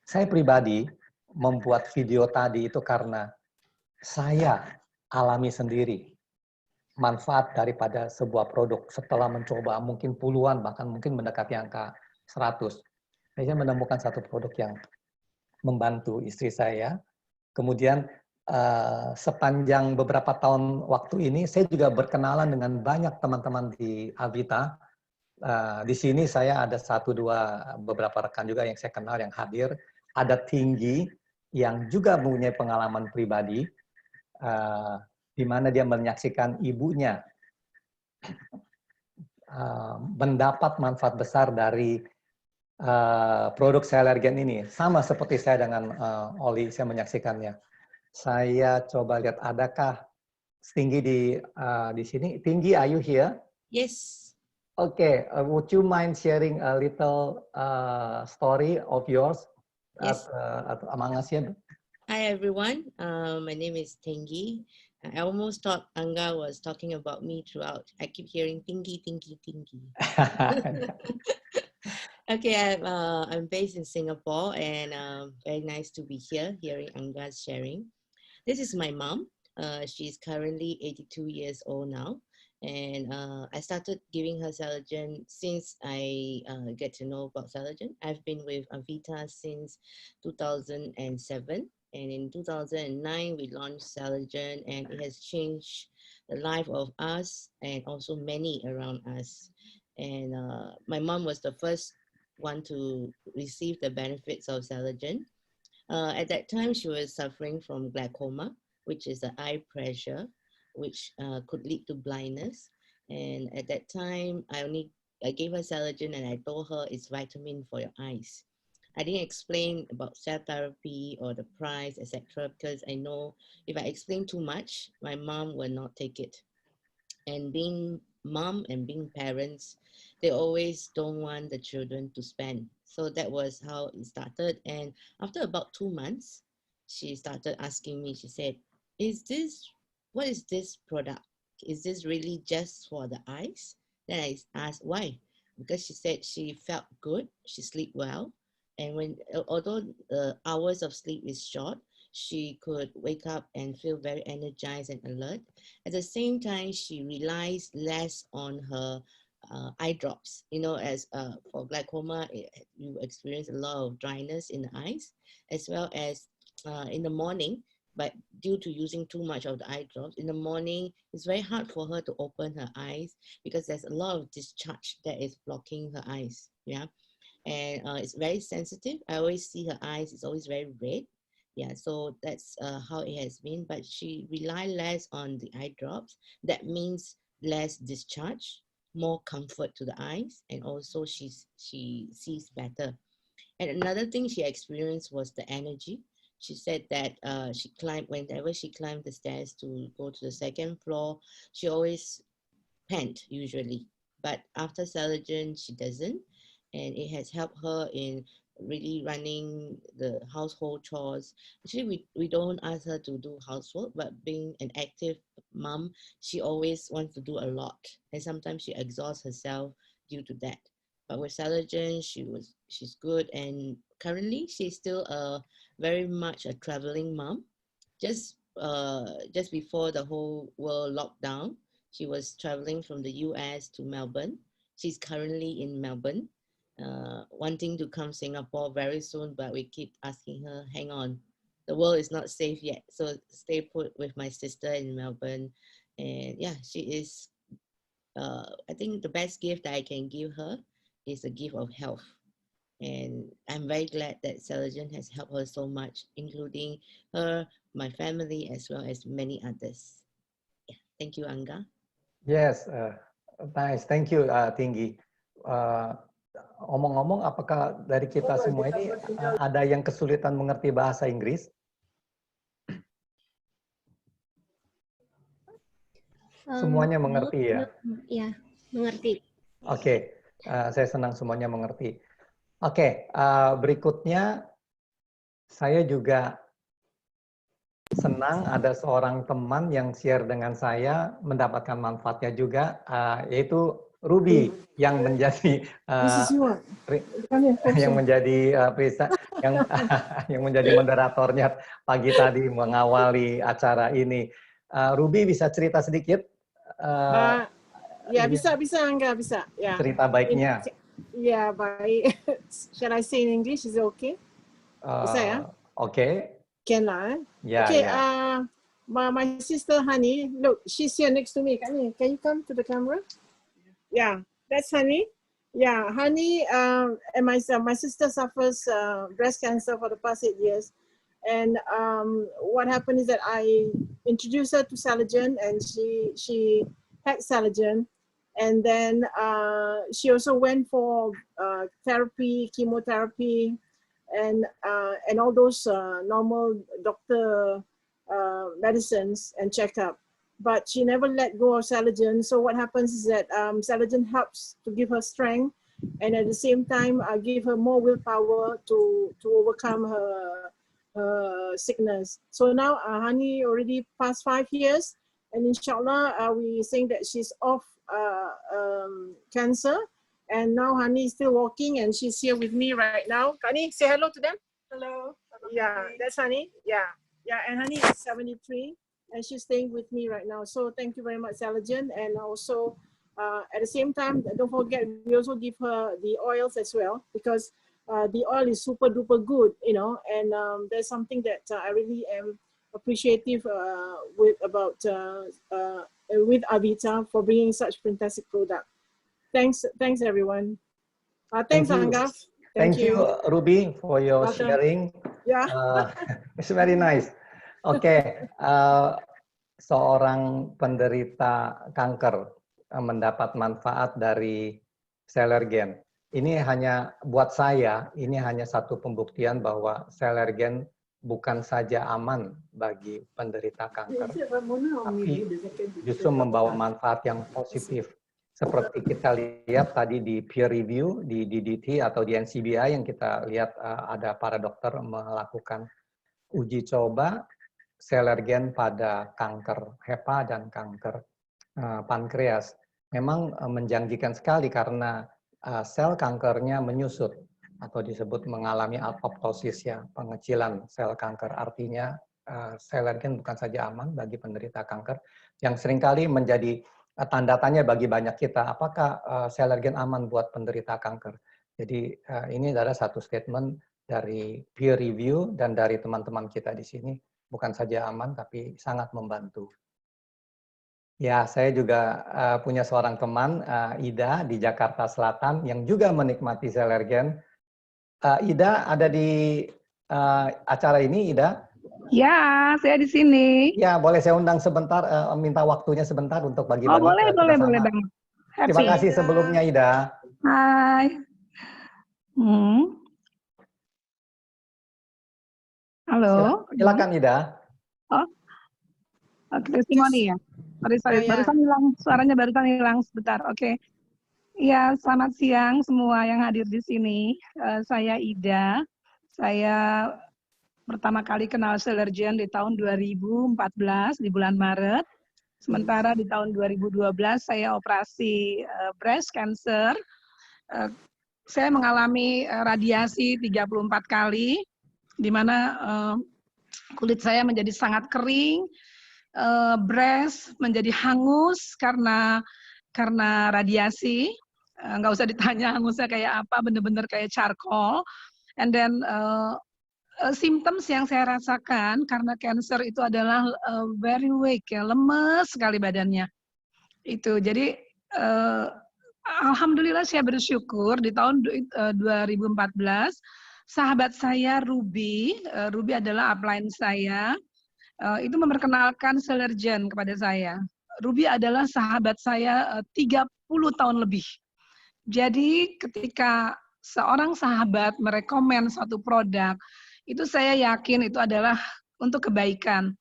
saya pribadi membuat video tadi itu karena saya alami sendiri manfaat daripada sebuah produk setelah mencoba mungkin puluhan, bahkan mungkin mendekati angka 100. Saya menemukan satu produk yang membantu istri saya. Kemudian sepanjang beberapa tahun waktu ini, saya juga berkenalan dengan banyak teman-teman di Avita. Di sini saya ada beberapa rekan juga yang saya kenal yang hadir. Ada Tinggi yang juga mempunyai pengalaman pribadi, di mana dia menyaksikan ibunya mendapat manfaat besar dari produk Celergen ini. Sama seperti saya dengan Oli, saya menyaksikannya. Saya coba lihat adakah Tinggi di sini. Tinggi, are you here? Yes. Okay, would you mind sharing a little story of yours? Yes. Among us here? Hi, everyone. My name is Tengi. I almost thought Angga was talking about me throughout. I keep hearing Tingi, Tingi, Tingi. Okay, I'm based in Singapore, and very nice to be here, hearing Angga's sharing. This is my mom. She's currently 82 years old now. And I started giving her Celergen since I get to know about Celergen. I've been with Avita since 2007. And in 2009, we launched Celergen, and it has changed the life of us and also many around us. And my mom was the first one to receive the benefits of Celergen. At that time, she was suffering from glaucoma, which is the eye pressure, which could lead to blindness. And at that time, I gave her Celergen, and I told her it's vitamin for your eyes. I didn't explain about cell therapy or the price, etc., because I know if I explain too much, my mom will not take it. And being mom and being parents, they always don't want the children to spend. So that was how it started. And after about 2 months, she started asking me, she said, what is this product? Is this really just for the eyes? Then I asked why. Because she said she felt good, she sleep well. And although the hours of sleep is short, she could wake up and feel very energized and alert. At the same time, she relies less on her eye drops. You know, as for glaucoma, you experience a lot of dryness in the eyes, as well as in the morning. But due to using too much of the eye drops, in the morning, it's very hard for her to open her eyes because there's a lot of discharge that is blocking her eyes. Yeah. And it's very sensitive. I always see her eyes, it's always very red. Yeah, so that's how it has been. But she rely less on the eye drops. That means less discharge, more comfort to the eyes, and also she sees better. And another thing she experienced was the energy. She said that she climbed, whenever she climbed the stairs to go to the second floor, she always pant usually. But after Celagen, she doesn't. And it has helped her in really running the household chores. Actually, we don't ask her to do housework, but being an active mom, she always wants to do a lot. And sometimes she exhausts herself due to that. But with Celagen, she's good, and currently she's still very much a traveling mom. Just before the whole world lockdown, she was traveling from the US to Melbourne. She's currently in Melbourne, wanting to come Singapore very soon, but we keep asking her, hang on, the world is not safe yet. So stay put with my sister in Melbourne. And yeah, she is, I think the best gift that I can give her is a gift of health. And I'm very glad that Celagen has helped her so much, including her, my family, as well as many others. Yeah. Thank you, Angga. Yes, nice. Thank you, Tinggi. Omong-omong, apakah dari kita semua ini ada yang kesulitan mengerti bahasa Inggris? Semuanya mengerti ya? Ya, mengerti. Oke, saya senang semuanya mengerti. Oke, berikutnya saya juga senang ada seorang teman yang share dengan saya mendapatkan manfaatnya juga, yaitu Ruby yang menjadi yang menjadi yang menjadi moderatornya pagi tadi mengawali acara ini. Ruby bisa cerita sedikit? Ya, bisa Angga, bisa. Ya. Cerita baiknya. Ya, baik. Shall I say in English? Is it okay? Bisa ya? Okay. Can lah. Yeah, okay. yeah. My sister Hani, look, she's here next to me. Can you come to the camera? Yeah, that's Hani. Yeah, Hani and my sister suffers breast cancer for the past 8 years. And what happened is that I introduced her to Celagen, and she had Celagen. And then she also went for therapy, chemotherapy, and all those normal doctor medicines and checkup. But she never let go of Celagen. So what happens is that Celagen helps to give her strength, and at the same time give her more willpower to overcome her sickness. So now Hani already passed 5 years, and inshallah we saying that she's off cancer, and now Hani is still walking, and she's here with me right now. Hani, say hello to them. Hello. Yeah, that's Hani. Yeah, and Hani is 73, and she's staying with me right now. So thank you very much, Celagen, and also at the same time, don't forget we also give her the oils as well, because the oil is super duper good, you know, and there's something that I really am appreciative with Avita for bringing such fantastic product. Thanks everyone. Thanks Angga. Thank you Ruby for your sharing. Yeah. It's very nice. Okay, seorang penderita kanker mendapat manfaat dari Celagen. Ini hanya buat saya, ini hanya satu pembuktian bahwa Celagen bukan saja aman bagi penderita kanker, tapi justru membawa manfaat yang positif. Seperti kita lihat tadi di peer review, di DDT atau di NCBI yang kita lihat ada para dokter melakukan uji coba Celagen pada kanker HEPA dan kanker pankreas. Memang menjanjikan sekali karena sel kankernya menyusut atau disebut mengalami apoptosis ya, pengecilan sel kanker. Artinya Celagen bukan saja aman bagi penderita kanker, yang seringkali menjadi tanda tanya bagi banyak kita, apakah Celagen aman buat penderita kanker. Jadi ini adalah satu statement dari peer review dan dari teman-teman kita di sini, bukan saja aman tapi sangat membantu. Ya, saya juga punya seorang teman, Ida, di Jakarta Selatan, yang juga menikmati Celagen. Ida ada di acara ini, Ida? Ya, saya di sini. Ya, boleh saya undang sebentar, minta waktunya sebentar untuk Oh, bagi-bagi boleh, kita boleh, sama. boleh banget. Terima Happy. kasih sebelumnya, Ida. Hai. Halo. Silakan, Ida. Oh, testimoni ya. Sorry, barusan hilang, suaranya barusan hilang sebentar. Oke. Ya, selamat siang semua yang hadir di sini. Saya Ida. Saya pertama kali kenal Celergen di tahun 2014 di bulan Maret. Sementara di tahun 2012 saya operasi breast cancer. Saya mengalami radiasi 34 kali, di mana kulit saya menjadi sangat kering, breast menjadi hangus karena radiasi. Nggak usah ditanya hangusnya kayak apa, bener-bener kayak charcoal. And then symptoms yang saya rasakan karena cancer itu adalah very weak, ya, lemes sekali badannya. Itu jadi alhamdulillah saya bersyukur di tahun 2014 sahabat saya Ruby adalah upline saya, itu memperkenalkan Celergen kepada saya. Ruby adalah sahabat saya 30 tahun lebih. Jadi ketika seorang sahabat merekomen satu produk, itu saya yakin itu adalah untuk kebaikan.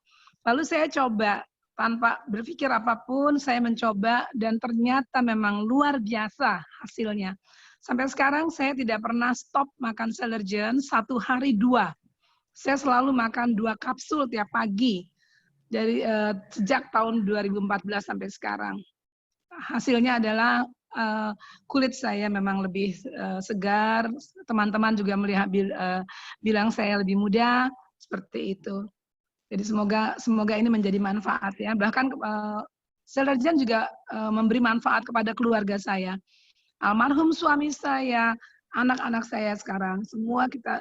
Lalu saya coba, tanpa berpikir apapun, saya mencoba dan ternyata memang luar biasa hasilnya. Sampai sekarang saya tidak pernah stop makan Celergen, 1 hari 2. Saya selalu makan 2 kapsul tiap pagi, dari sejak tahun 2014 sampai sekarang. Hasilnya adalah kulit saya memang lebih segar, teman-teman juga melihat bilang saya lebih muda, seperti itu. Jadi semoga ini menjadi manfaat ya. Bahkan Celergen juga memberi manfaat kepada keluarga saya. Almarhum suami saya, anak-anak saya sekarang, semua kita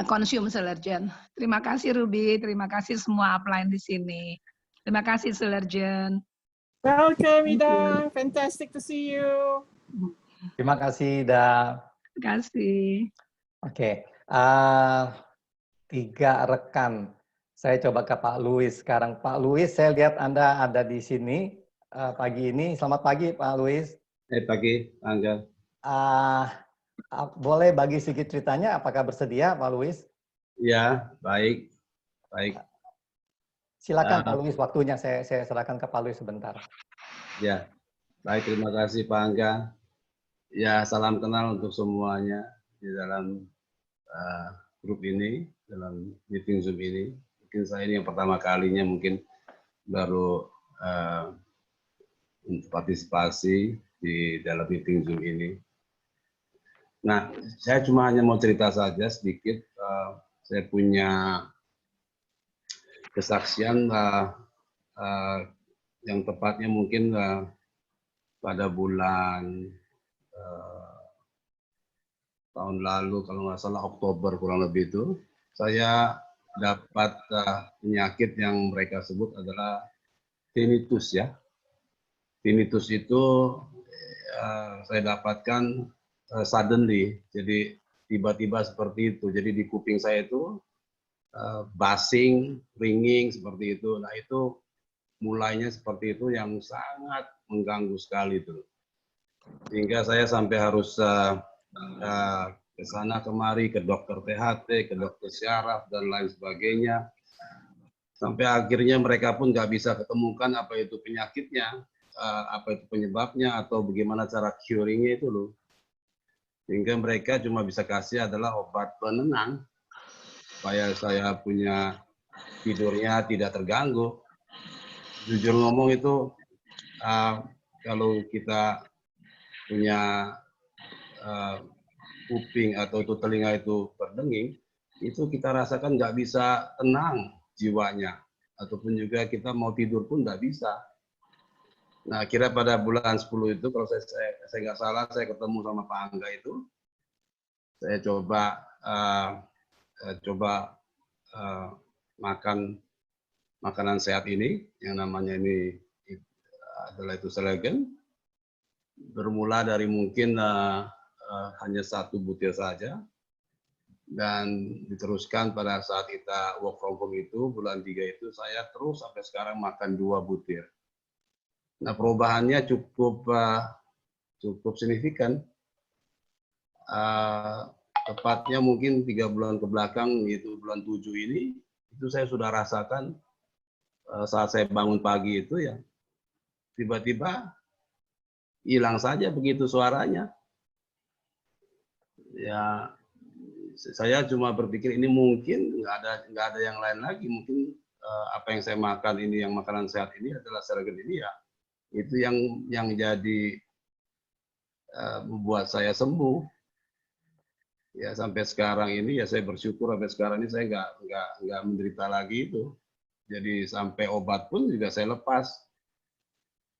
konsum Celergen. Terima kasih Ruby, terima kasih semua upline di sini. Terima kasih Celergen. Welcome, Ida. Fantastic to see you. Terima kasih, Ida. Terima kasih. Oke, 3 rekan. Saya coba ke Pak Louis sekarang. Pak Louis, saya lihat Anda ada di sini pagi ini. Selamat pagi, Pak Louis. Pagi, Angga. Boleh bagi sedikit ceritanya, apakah bersedia, Pak Louis? Ya, baik. Baik. Silakan Pak Louis, waktunya saya serahkan ke Pak Louis sebentar. Ya, baik, terima kasih Pak Angga. Ya, salam kenal untuk semuanya di dalam grup ini, dalam meeting Zoom ini. Mungkin saya ini yang pertama kalinya mungkin baru partisipasi di dalam meeting Zoom ini. Nah, saya cuma hanya mau cerita saja sedikit. Saya punya kesaksian yang tepatnya mungkin pada bulan tahun lalu, kalau nggak salah Oktober kurang lebih itu, saya dapat penyakit yang mereka sebut adalah tinnitus ya. Tinnitus itu saya dapatkan suddenly, jadi tiba-tiba seperti itu. Jadi di kuping saya itu basing, ringing seperti itu. Nah itu mulainya seperti itu yang sangat mengganggu sekali itu. Sehingga saya sampai harus ke sana kemari, ke dokter THT, ke dokter syaraf dan lain sebagainya. Sampai akhirnya mereka pun nggak bisa ketemukan apa itu penyakitnya, apa itu penyebabnya atau bagaimana cara curingnya itu loh. Sehingga mereka cuma bisa kasih adalah obat penenang supaya saya punya tidurnya tidak terganggu. Jujur ngomong itu kalau kita punya kuping atau itu telinga itu berdenging, itu kita rasakan nggak bisa tenang jiwanya, ataupun juga kita mau tidur pun nggak bisa. Nah, kira pada bulan 10 itu, kalau saya nggak salah, saya ketemu sama Pak Angga itu, saya coba makan makanan sehat ini, yang namanya ini adalah itu Celergen. Bermula dari mungkin hanya 1 butir saja. dan diteruskan pada saat kita work from home itu, bulan 3 itu saya terus sampai sekarang makan 2 butir. Nah, perubahannya cukup signifikan. Tepatnya mungkin 3 bulan ke belakang, yaitu bulan 7 ini, itu saya sudah rasakan saat saya bangun pagi itu ya, tiba-tiba hilang saja begitu suaranya. Ya, saya cuma berpikir ini mungkin nggak ada yang lain lagi. Mungkin apa yang saya makan ini, yang makanan sehat ini adalah Selagen ini ya, itu yang jadi membuat saya sembuh. Ya sampai sekarang ini ya saya bersyukur sampai sekarang ini saya nggak menderita lagi itu. Jadi sampai obat pun juga saya lepas.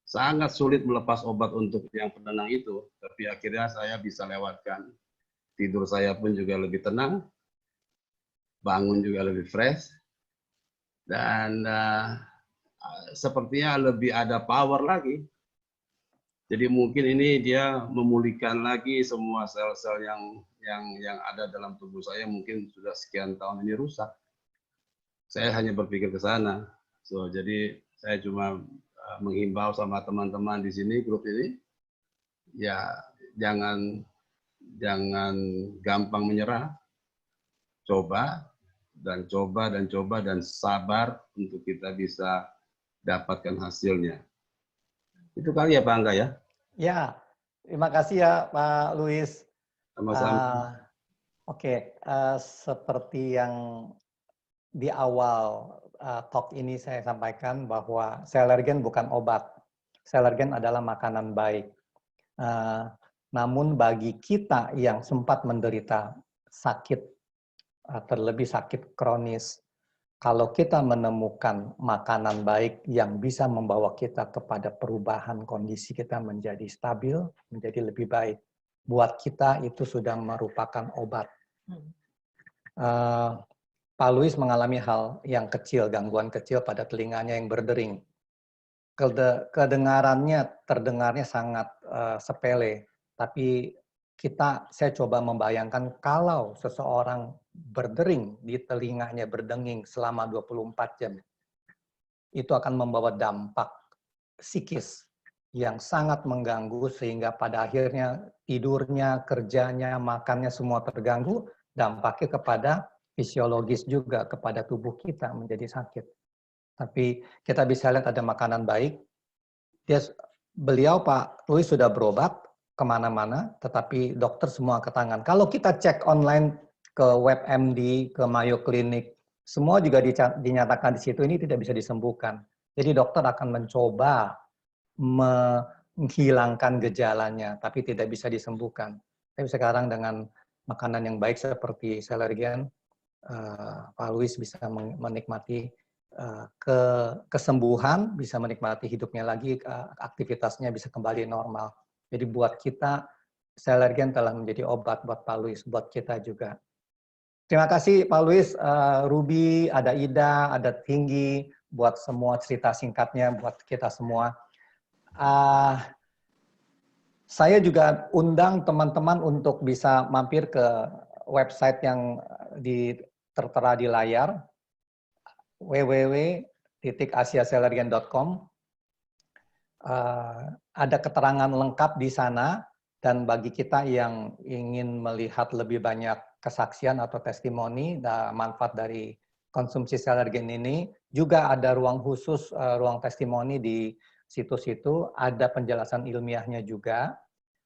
Sangat sulit melepas obat untuk yang penenang itu, tapi akhirnya saya bisa lewatkan. Tidur saya pun juga lebih tenang, bangun juga lebih fresh, dan sepertinya lebih ada power lagi. Jadi mungkin ini dia memulihkan lagi semua sel-sel yang ada dalam tubuh saya, mungkin sudah sekian tahun ini rusak. Saya hanya berpikir ke sana. So, jadi saya cuma menghimbau sama teman-teman di sini, grup ini, ya jangan gampang menyerah. Coba dan sabar untuk kita bisa dapatkan hasilnya. Itu kali ya Pak Angga ya? Ya, terima kasih ya Pak Luis. Sama-sama. Oke, seperti yang di awal talk ini saya sampaikan bahwa Selagen bukan obat. Selagen adalah makanan baik. Namun bagi kita yang sempat menderita sakit, terlebih sakit kronis, kalau kita menemukan makanan baik yang bisa membawa kita kepada perubahan kondisi kita menjadi stabil, menjadi lebih baik, buat kita itu sudah merupakan obat. Pak Luis mengalami hal yang kecil, gangguan kecil pada telinganya yang berdering. Terdengarnya sangat sepele, tapi saya coba membayangkan kalau seseorang berdering di telinganya, berdenging selama 24 jam, itu akan membawa dampak psikis yang sangat mengganggu sehingga pada akhirnya tidurnya, kerjanya, makannya semua terganggu, dampaknya kepada fisiologis juga, kepada tubuh kita menjadi sakit. Tapi kita bisa lihat ada makanan baik. Beliau Pak Luis sudah berobat kemana-mana, tetapi dokter semua ke tangan. Kalau kita cek online ke WebMD, ke Mayo Clinic, semua juga dinyatakan di situ ini tidak bisa disembuhkan. Jadi dokter akan mencoba menghilangkan gejalanya, tapi tidak bisa disembuhkan. Tapi sekarang dengan makanan yang baik seperti Selagen, Pak Luis bisa menikmati kesembuhan, bisa menikmati hidupnya lagi, aktivitasnya bisa kembali normal. Jadi buat kita, Selagen telah menjadi obat buat Pak Luis, buat kita juga. Terima kasih Pak Luis, Ruby, ada Ida, ada Tinggi, buat semua cerita singkatnya buat kita semua. Saya juga undang teman-teman untuk bisa mampir ke website yang tertera di layar, www.asiaselagen.com. Ada keterangan lengkap di sana, dan bagi kita yang ingin melihat lebih banyak kesaksian atau testimoni dan manfaat dari konsumsi Selagen ini, juga ada ruang khusus, ruang testimoni di situs itu, ada penjelasan ilmiahnya juga.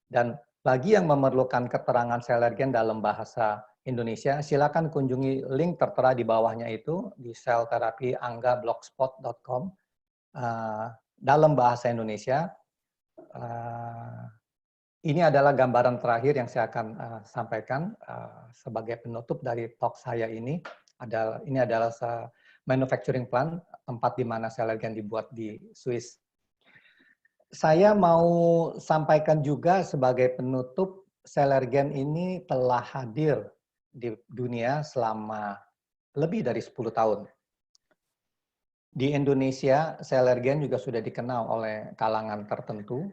Dan bagi yang memerlukan keterangan Selagen dalam bahasa Indonesia, silakan kunjungi link tertera di bawahnya itu di celltherapyangga.blogspot.com dalam bahasa Indonesia. Ini adalah gambaran terakhir yang saya akan sampaikan sebagai penutup dari talk saya ini. Ini adalah manufacturing plant, tempat di mana Selagen dibuat di Swiss. Saya mau sampaikan juga sebagai penutup, Selagen ini telah hadir di dunia selama lebih dari 10 tahun. Di Indonesia, Selagen juga sudah dikenal oleh kalangan tertentu,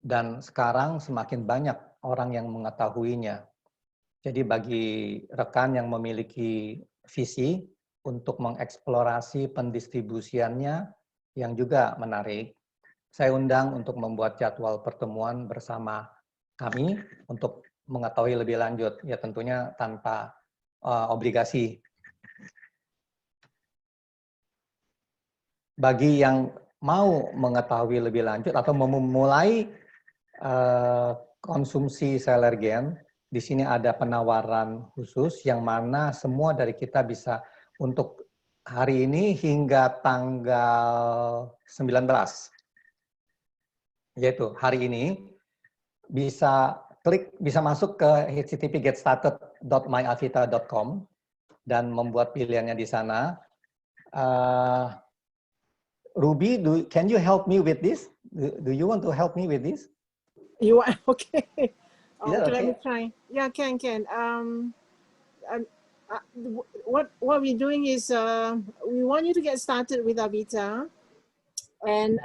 dan sekarang semakin banyak orang yang mengetahuinya. Jadi bagi rekan yang memiliki visi untuk mengeksplorasi pendistribusiannya yang juga menarik, saya undang untuk membuat jadwal pertemuan bersama kami untuk mengetahui lebih lanjut, ya tentunya tanpa obligasi. Bagi yang mau mengetahui lebih lanjut atau memulai konsumsi Selergen, di sini ada penawaran khusus yang mana semua dari kita bisa untuk hari ini hingga tanggal 19, yaitu hari ini bisa masuk ke http://getstarted.myavita.com dan membuat pilihannya di sana. Ruby, can you help me with this? Do you want to help me with this? You are okay. Is that Let okay? me try. Yeah, can. What we're doing is we want you to get started with Avita, and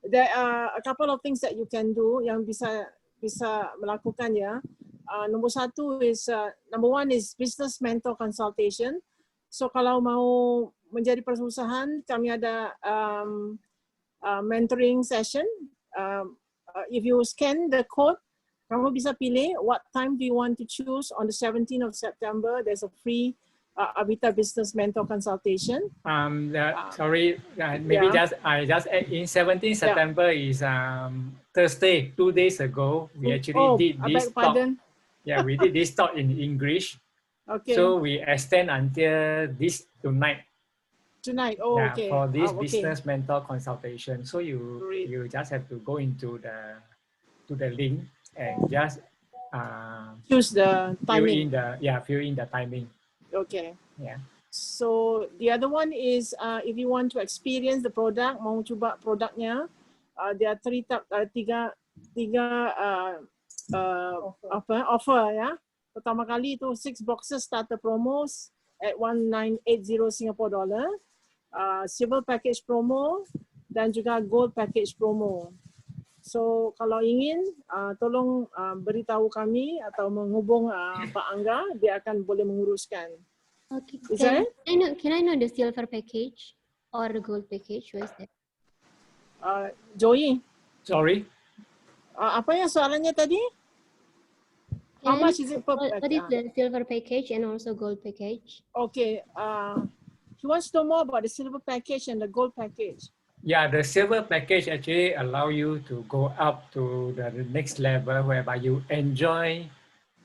there are a couple of things that you can do yang bisa melakukan ya. Number one is business mentor consultation. So kalau mau menjadi perusahaan, kami ada mentoring session. If you scan the code, kamu bisa pilih what time do you want to choose on the 17th of September. There's a free Avita Business Mentor consultation. Sorry, maybe Yeah. I just add in 17th September is Thursday, 2 days ago. We actually did I this beg talk. pardon. Yeah, we did this talk in English. Okay. So we extend until this tonight. Tonight. Yeah, Okay. for this Okay. business mentor consultation. So you just have to go into the link and just choose the timing. Fill in the timing. Okay. Yeah. So the other one is if you want to experience the product, mau coba produknya, there are tiga offer ya. Pertama kali itu 6 boxes starter promos at 1980 Singapore dollar, silver package promo dan juga gold package promo. So kalau ingin tolong beritahu kami atau menghubung Pak Angga, dia akan boleh menguruskan. Okay. Is that it? Can I know the silver package or the gold package? What is that? Joey. Sorry. Apa yang soalannya tadi? How much is it per package? What is the silver package and also gold package? Okay. He wants to know more about the silver package and the gold package. Yeah, the silver package actually allow you to go up to the next level whereby you enjoy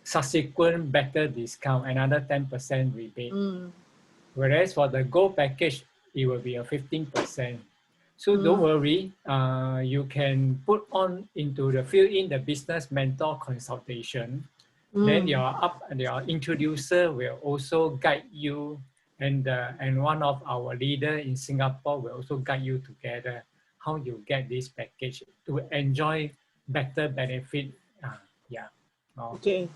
subsequent better discount, another 10% rebate. Whereas for the gold package, it will be a 15%. So don't worry, you can put on into fill in the business mentor consultation. Then your introducer will also guide you, and one of our leader in Singapore will also guide you together how you get this package to enjoy better benefit. Yeah. Okay.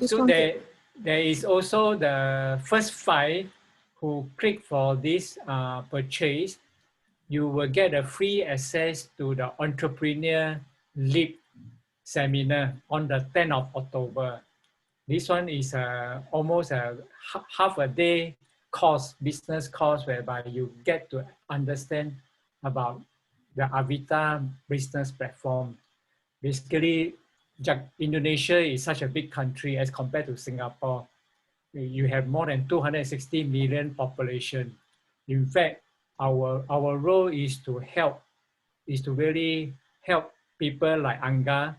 So there is also the first 5 who click for this purchase, you will get a free access to the Entrepreneur Leap seminar on the 10th of October. This one is almost a half a day course, business course, whereby you get to understand about the Avita business platform. Basically, Indonesia is such a big country as compared to Singapore. You have more than 260 million population. In fact, our role is to really help people like Angga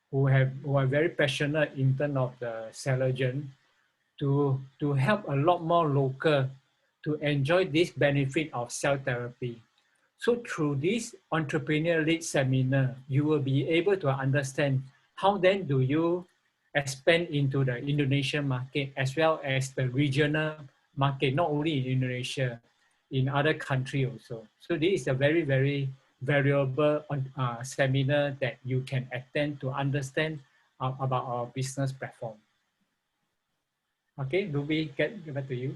who are very passionate in terms of the Selergen to help a lot more local to enjoy this benefit of cell therapy. So through this entrepreneur lead seminar, you will be able to understand how then do you expand into the Indonesian market as well as the regional market, not only in Indonesia, in other countries also. So this is a very, very valuable seminar that you can attend to understand about our business platform. Okay, Ruby, get back to you.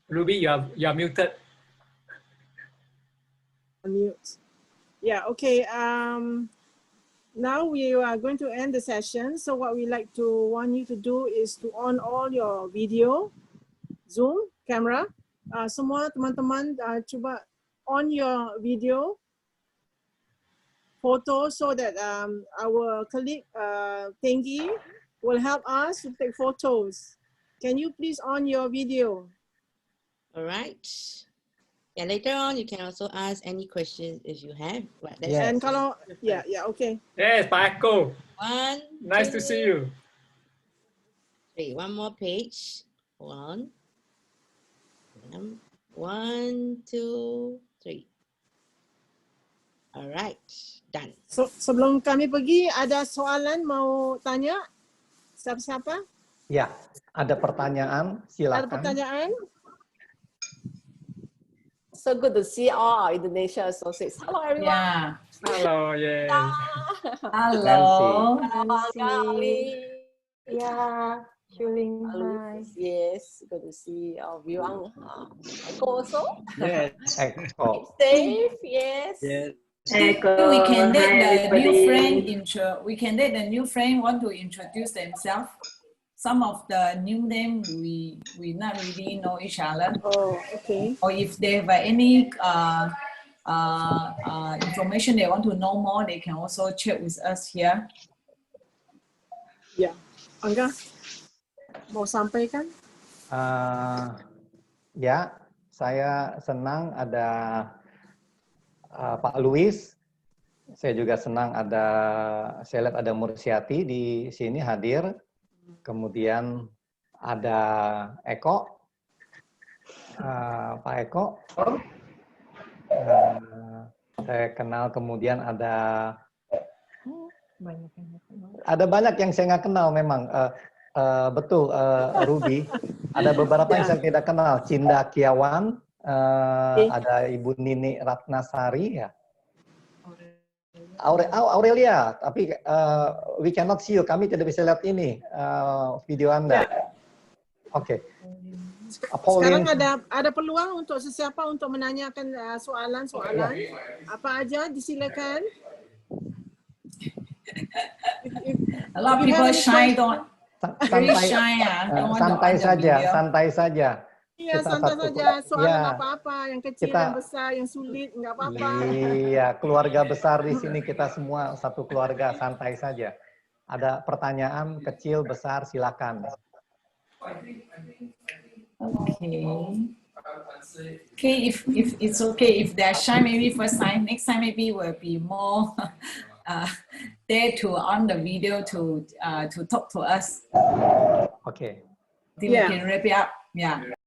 Ruby, you are muted. Yeah, okay. Now we are going to end the session. So what we like to want you to do is to on all your video, Zoom, camera. Semua teman-teman cuba on your video, photo, so that our colleague Tenggi will help us to take photos. Can you please on your video? All right. Yeah, later on you can also ask any questions if you have. But that's And kalau yeah, okay. Yes, Pak Eko. One. Nice to two, see you. three. One more page. Hold on. 1, 2, 3. All right, done. So, sebelum kami pergi, ada soalan mau tanya? Siapa-siapa? Ya, ada pertanyaan, silakan. Ada pertanyaan? So good to see all our Indonesia associates. Hello, everyone. Yeah. Hello, yeah. Hello. Ali. Yeah. Feeling nice. Yes, good to see all of you. Echo also. Yes. Eko. Safe. Yes. Yes. We can let the new friend we can let the new friend want to introduce themselves. Some of the new name we not really know each other. Oh, okay. Or if they have any information they want to know more, they can also chat with us here. Ya, Angga mau sampaikan? Ya, saya senang ada Pak Luis. Saya juga senang saya lihat ada Mursyati di sini hadir. Kemudian ada Eko, Pak Eko. Saya kenal, kemudian ada banyak yang saya nggak kenal memang. Betul, Ruby. Ada beberapa yang saya tidak kenal. Cinda Kiawan, ada Ibu Nini Ratnasari ya. Aurelia, tapi we cannot see you. Kami tidak bisa lihat ini video Anda. Oke. Sekarang ada peluang untuk sesiapa untuk menanyakan soalan-soalan. Apa aja, disilakan. A lot of people shy, santai saja. Iya, santai saja. Soalan apa-apa, yang kecil, yang besar, yang sulit, nggak apa-apa. Iya, keluarga besar di sini kita semua satu keluarga, santai saja. Ada pertanyaan kecil, besar, silakan. Okay, if it's okay, if they're shy, maybe first time, next time maybe will be more there to on the video to talk to us. Okay. We can wrap it up. Yeah.